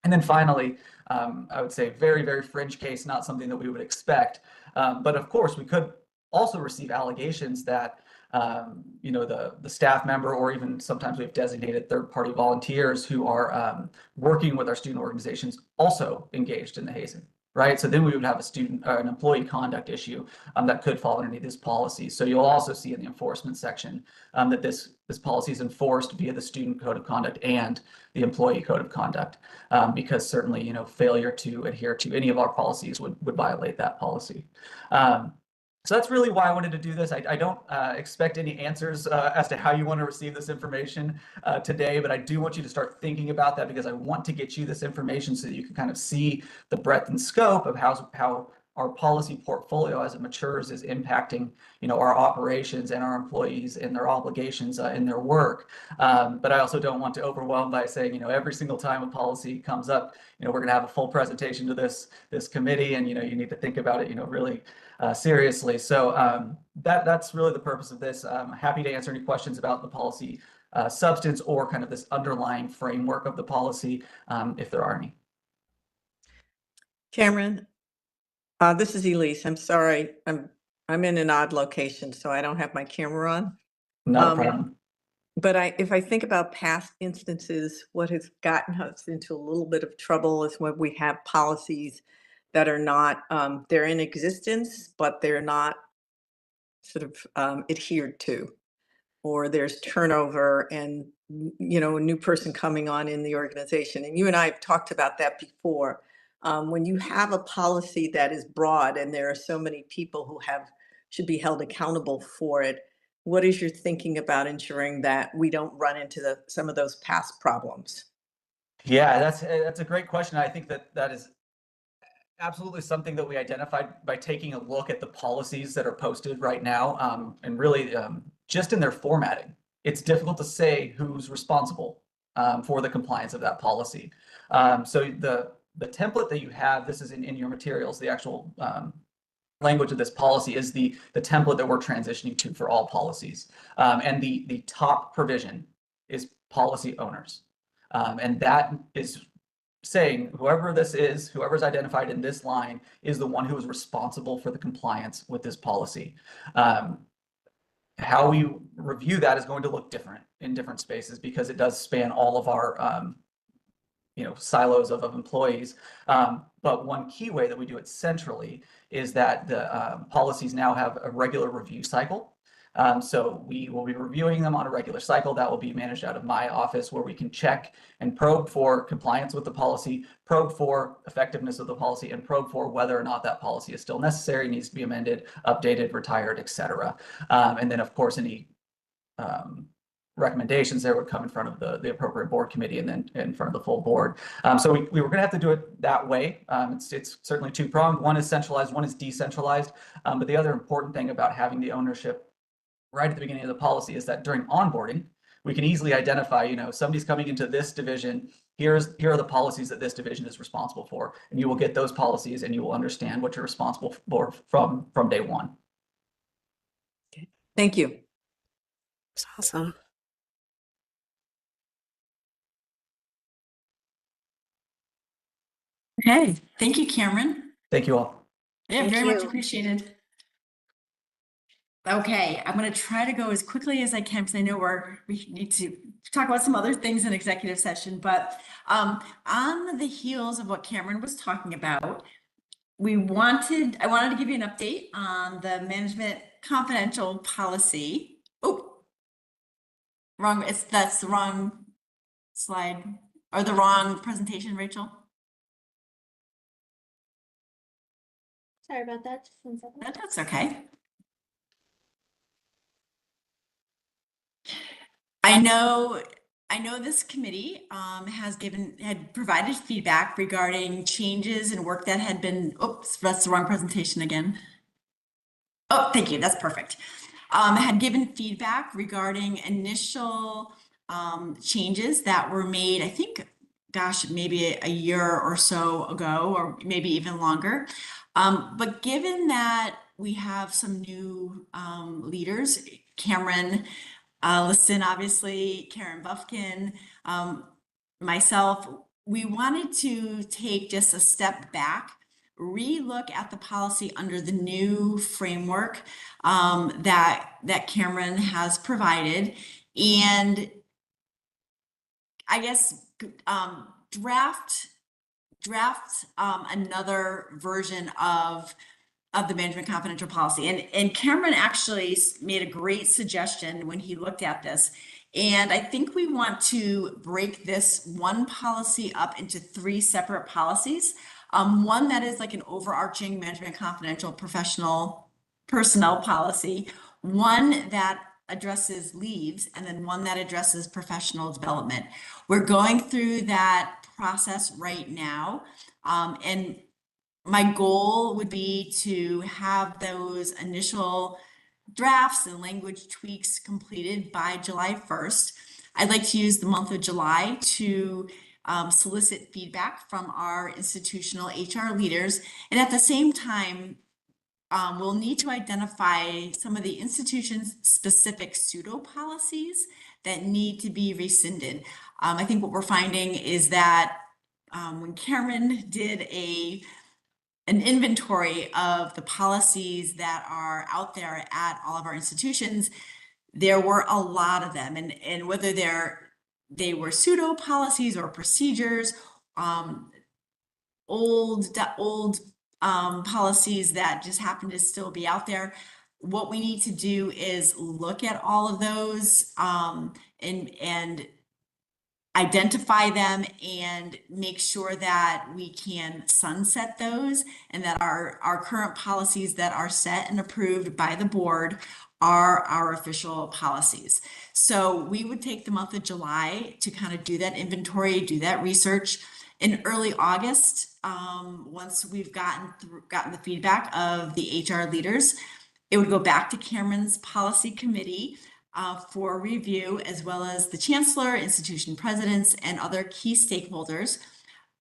And then finally, I would say very, very fringe case, not something that we would expect. But of course, we could also receive allegations that the staff member, or even sometimes we've designated third-party volunteers who are working with our student organizations, also engaged in the hazing. Right, so then we would have a student or an employee conduct issue that could fall underneath this policy. So you'll also see in the enforcement section that this policy is enforced via the student code of conduct and the employee code of conduct, because certainly failure to adhere to any of our policies would violate that policy. So that's really why I wanted to do this. I don't expect any answers as to how you want to receive this information today, but I do want you to start thinking about that, because I want to get you this information so that you can kind of see the breadth and scope of how our policy portfolio as it matures is impacting our operations and our employees and their obligations in their work. But I also don't want to overwhelm by saying every single time a policy comes up, we're going to have a full presentation to this committee, and you need to think about it really seriously. So that's really the purpose of this. I'm happy to answer any questions about the policy substance or kind of this underlying framework of the policy, if there are any. Cameron, this is Elise. I'm sorry. I'm in an odd location, so I don't have my camera on. No problem. But if I think about past instances, what has gotten us into a little bit of trouble is when we have policies that are not, they're in existence, but they're not sort of adhered to, or there's turnover and, a new person coming on in the organization. And you and I have talked about that before. When you have a policy that is broad and there are so many people who should be held accountable for it, what is your thinking about ensuring that we don't run into some of those past problems? Yeah, that's a great question. I think that is absolutely something that we identified by taking a look at the policies that are posted right now, and really just in their formatting. It's difficult to say who's responsible for the compliance of that policy. So the template that you have, this is in your materials, the actual language of this policy is the template that we're transitioning to for all policies. And the top provision is policy owners. And that is saying whoever's identified in this line is the one who is responsible for the compliance with this policy. How we review that is going to look different in different spaces, because it does span all of our silos of employees. But one key way that we do it centrally is that the policies now have a regular review cycle. So we will be reviewing them on a regular cycle that will be managed out of my office, where we can check and probe for compliance with the policy, probe for effectiveness of the policy, and probe for whether or not that policy is still necessary, needs to be amended, updated, retired, etc. And then, of course, any recommendations there would come in front of the appropriate board committee and then in front of the full board. So we were going to have to do it that way. It's certainly two-pronged. One is centralized, one is decentralized. But the other important thing about having the ownership right at the beginning of the policy is that during onboarding, we can easily identify, somebody's coming into this division. Here are the policies that this division is responsible for, and you will get those policies and you will understand what you're responsible for from day one. Thank you. That's awesome. Okay, thank you, Cameron. Thank you all. Yeah, Thank very much you. appreciated. Okay, I'm going to try to go as quickly as I can because I know we need to talk about some other things in executive session. But on the heels of what Cameron was talking about, I wanted to give you an update on the management confidential policy. Oh, wrong. That's the wrong slide or the wrong presentation, Rachel. Sorry about that. Just 1 second. That's okay. I know this committee had provided feedback regarding changes and work that had been, oops, that's the wrong presentation again. Oh, thank you, that's perfect. Had given feedback regarding initial changes that were made, I think, gosh, maybe a year or so ago, or maybe even longer. But given that we have some new leaders, Cameron Liston, obviously, Karen Buffkin, myself, we wanted to take just a step back, relook at the policy under the new framework that Cameron has provided, and I guess draft another version of the management confidential policy. And Cameron actually made a great suggestion when he looked at this. And I think we want to break this one policy up into 3 separate policies. One that is like an overarching management confidential personnel policy, one that addresses leaves, and then one that addresses professional development. We're going through that process right now. And my goal would be to have those initial drafts and language tweaks completed by July 1st. I'd like to use the month of July to solicit feedback from our institutional HR leaders. And at the same time, we'll need to identify some of the institution's specific pseudo policies that need to be rescinded. I think what we're finding is that when Cameron did an inventory of the policies that are out there at all of our institutions, there were a lot of them, and whether they were pseudo policies or procedures, old policies that just happen to still be out there. What we need to do is look at all of those and identify them and make sure that we can sunset those, and that our current policies that are set and approved by the board are our official policies. So we would take the month of July to kind of do that inventory, do that research. In early August, once we've gotten the feedback of the HR leaders, it would go back to Cameron's policy committee for review, as well as the chancellor, institution presidents, and other key stakeholders.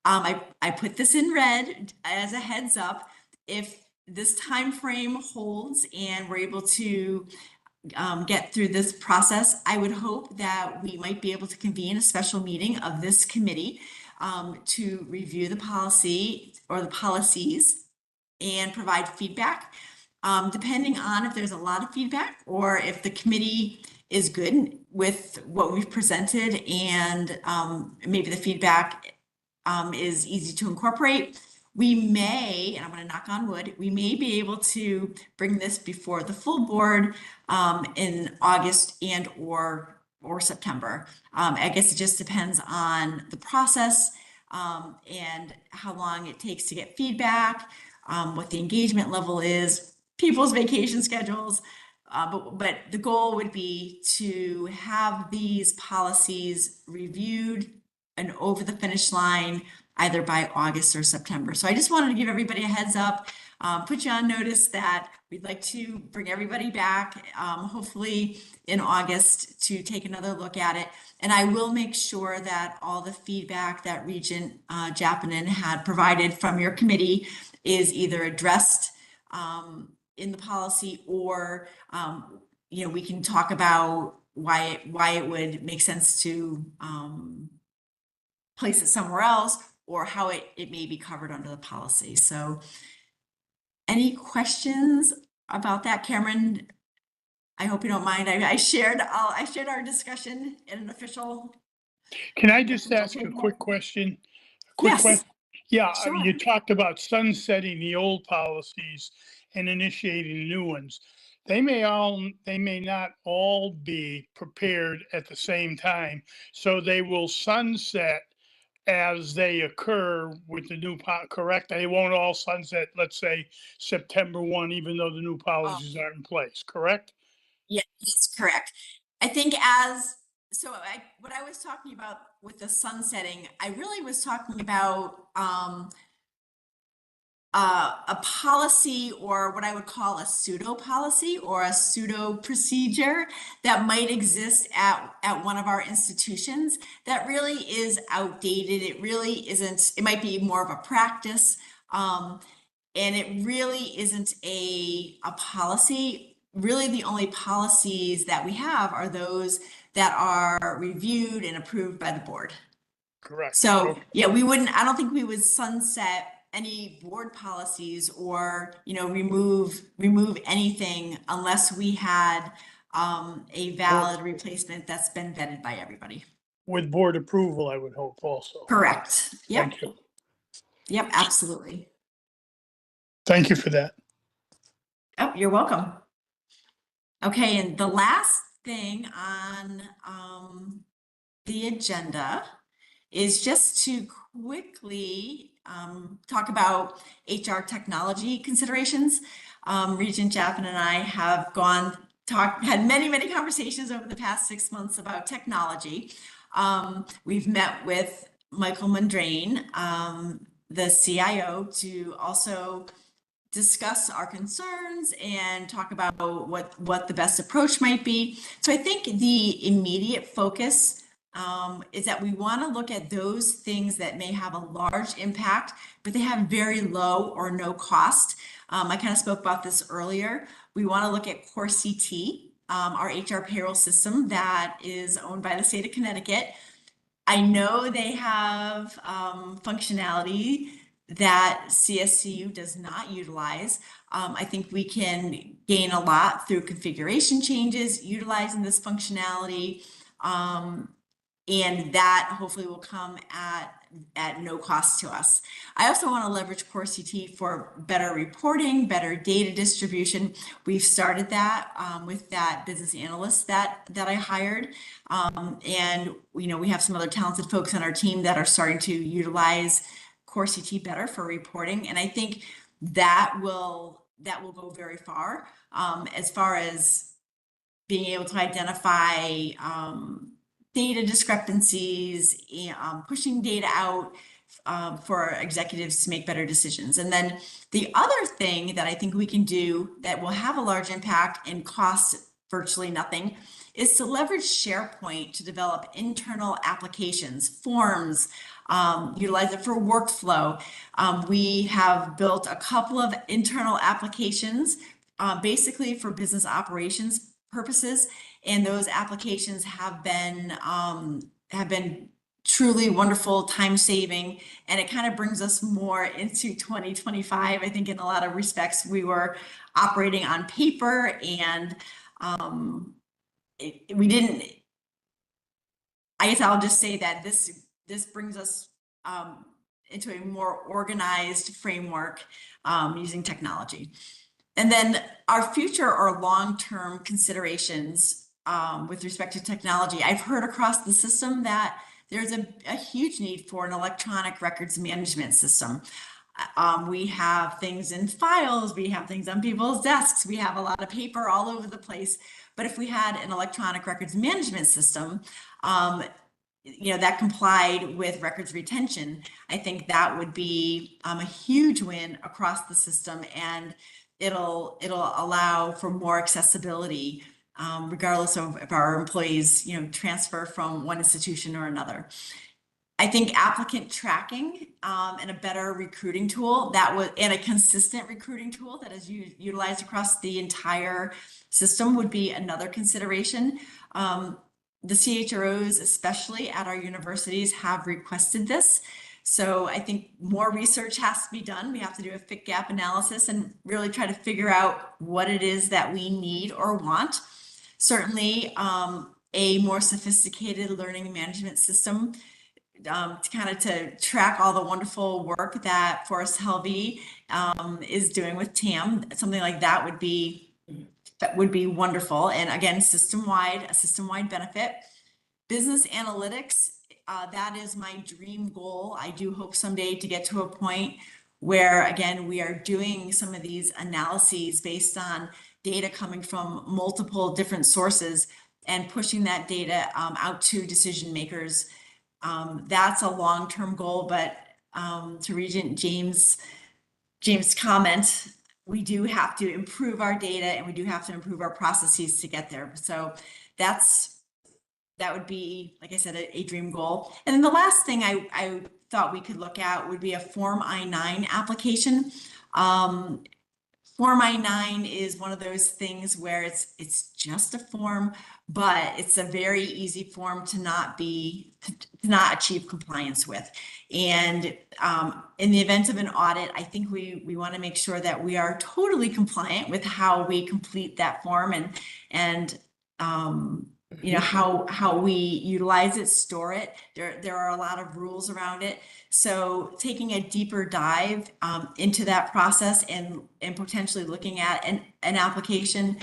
I put this in red as a heads up. If this time frame holds and we're able to get through this process, I would hope that we might be able to convene a special meeting of this committee to review the policy or the policies and provide feedback. Depending on if there's a lot of feedback or if the committee is good with what we've presented, and maybe the feedback is easy to incorporate. We may, and I'm going to knock on wood, we may be able to bring this before the full board in August or September. I guess it just depends on the process and how long it takes to get feedback, what the engagement level is, people's vacation schedules. But the goal would be to have these policies reviewed and over the finish line either by August or September. So I just wanted to give everybody a heads up, put you on notice that we'd like to bring everybody back, hopefully in August, to take another look at it. And I will make sure that all the feedback that Regent Japanin had provided from your committee is either addressed in the policy, or we can talk about why it would make sense to place it somewhere else, or how it may be covered under the policy. So any questions about that, Cameron? I hope you don't mind. I shared our discussion in an official. Can I just ask a quick question? Yes, Yeah, sure. you talked about sunsetting the old policies and initiating new ones. They may not all be prepared at the same time, so they will sunset as they occur with the new correct? They won't all sunset, let's say, September 1, even though the new policies are in place, correct? Yeah, that's correct. I think what I was talking about with the sunsetting, I really was talking about a policy, or what I would call a pseudo policy or a pseudo procedure that might exist at one of our institutions that really is outdated. It really isn't, it might be more of a practice. And it really isn't a policy. Really, the only policies that we have are those that are reviewed and approved by the board. Correct. So yeah, I don't think we would sunset any board policies or, remove anything unless we had a valid replacement that's been vetted by everybody. With board approval, I would hope also. Correct. Yep. Thank you. Yep, absolutely. Thank you for that. Oh, you're welcome. Okay, and the last thing on the agenda is just to quickly talk about HR technology considerations. Regent Japan and I have had many conversations over the past 6 months about technology. We've met with Michael Mundrain, the CIO, to also discuss our concerns and talk about what the best approach might be. So I think the immediate focus is that we want to look at those things that may have a large impact, but they have very low or no cost. I kind of spoke about this earlier. We want to look at Core CT, our HR payroll system that is owned by the state of Connecticut. I know they have functionality that CSCU does not utilize. I think we can gain a lot through configuration changes, utilizing this functionality. And that hopefully will come at no cost to us. I also want to leverage Core CT for better reporting, better data distribution. We've started that with that business analyst that I hired. And we have some other talented folks on our team that are starting to utilize Core CT better for reporting. And I think that will go very far as being able to identify data discrepancies, pushing data out for executives to make better decisions. And then the other thing that I think we can do that will have a large impact and cost virtually nothing is to leverage SharePoint to develop internal applications, forms, utilize it for workflow. We have built a couple of internal applications basically for business operations purposes. And those applications have been truly wonderful, time saving, and it kind of brings us more into 2025. I think in a lot of respects, we were operating on paper, and we didn't. I guess I'll just say that this brings us into a more organized framework using technology. And then our future or long-term considerations with respect to technology, I've heard across the system that there's a huge need for an electronic records management system. We have things in files, we have things on people's desks, we have a lot of paper all over the place. But if we had an electronic records management system, that complied with records retention, I think that would be a huge win across the system, and it'll allow for more accessibility, regardless of if our employees, transfer from one institution or another. I think applicant tracking and a better recruiting tool and a consistent recruiting tool that is utilized across the entire system would be another consideration. The CHROs, especially at our universities, have requested this. So I think more research has to be done. We have to do a fit gap analysis and really try to figure out what it is that we need or want. Certainly, a more sophisticated learning management system to track all the wonderful work that Forrest Helvey is doing with TAM. Something like that would be wonderful. And again, a system-wide benefit. Business analytics, that is my dream goal. I do hope someday to get to a point where, again, we are doing some of these analyses based on data coming from multiple different sources and pushing that data out to decision makers. That's a long-term goal, but to Regent James' comment, we do have to improve our data and we do have to improve our processes to get there. So that would be, like I said, a dream goal. And then the last thing I thought we could look at would be a Form I-9 application. Form I-9 is one of those things where it's just a form, but it's a very easy form to not achieve compliance with. And in the event of an audit, I think we want to make sure that we are totally compliant with how we complete that form and how we utilize it, store it. There are a lot of rules around it. So taking a deeper dive into that process and potentially looking at an application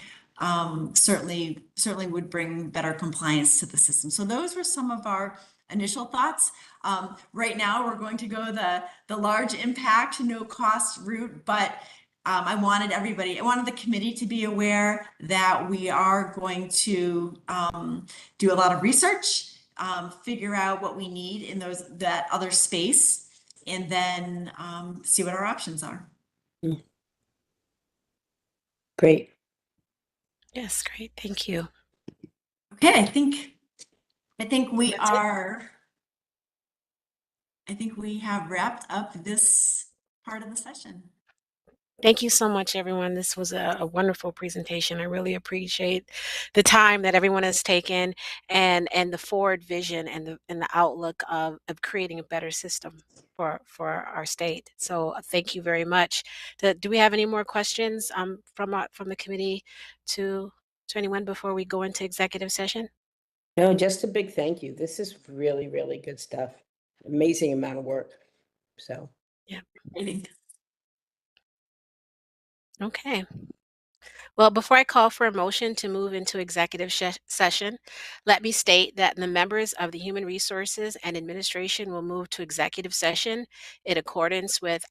certainly would bring better compliance to the system. So those were some of our initial thoughts. Right now, we're going to go the large impact, no cost route, but I wanted the committee to be aware that we are going to do a lot of research, figure out what we need in that other space, and then see what our options are. Great. Yes, great. Thank you. Okay, I think we have wrapped up this part of the session. Thank you so much, everyone. This was a wonderful presentation. I really appreciate the time that everyone has taken and the forward vision and the outlook of creating a better system for our state. So thank you very much. Do we have any more questions from the committee to anyone before we go into executive session? No, just a big thank you. This is really, really good stuff. Amazing amount of work. So, Yeah. Thanks. Okay. Well, before I call for a motion to move into executive session, let me state that the members of the Human Resources and Administration will move to executive session in accordance with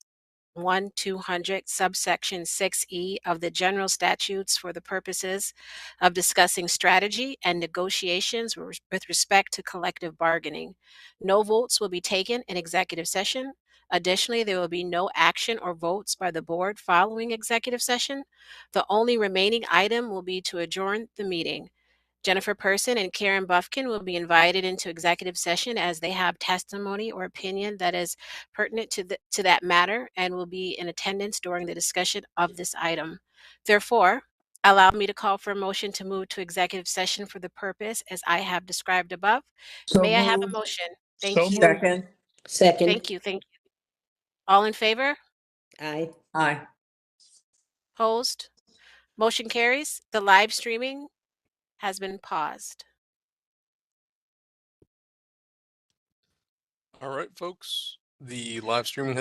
1-200 subsection 6E of the general statutes for the purposes of discussing strategy and negotiations with respect to collective bargaining. No votes will be taken in executive session. Additionally, there will be no action or votes by the board following executive session. The only remaining item will be to adjourn the meeting. Jennifer Person and Karen Buffkin will be invited into executive session as they have testimony or opinion that is pertinent to that matter and will be in attendance during the discussion of this item. Therefore, allow me to call for a motion to move to executive session for the purpose as I have described above. So May I have a moved. motion? So Thank you. moved. Second. second, Thank you. Thank you. All in favor? aye. Aye. Opposed? Motion carries. The live streaming has been paused. All right, folks, the live streaming has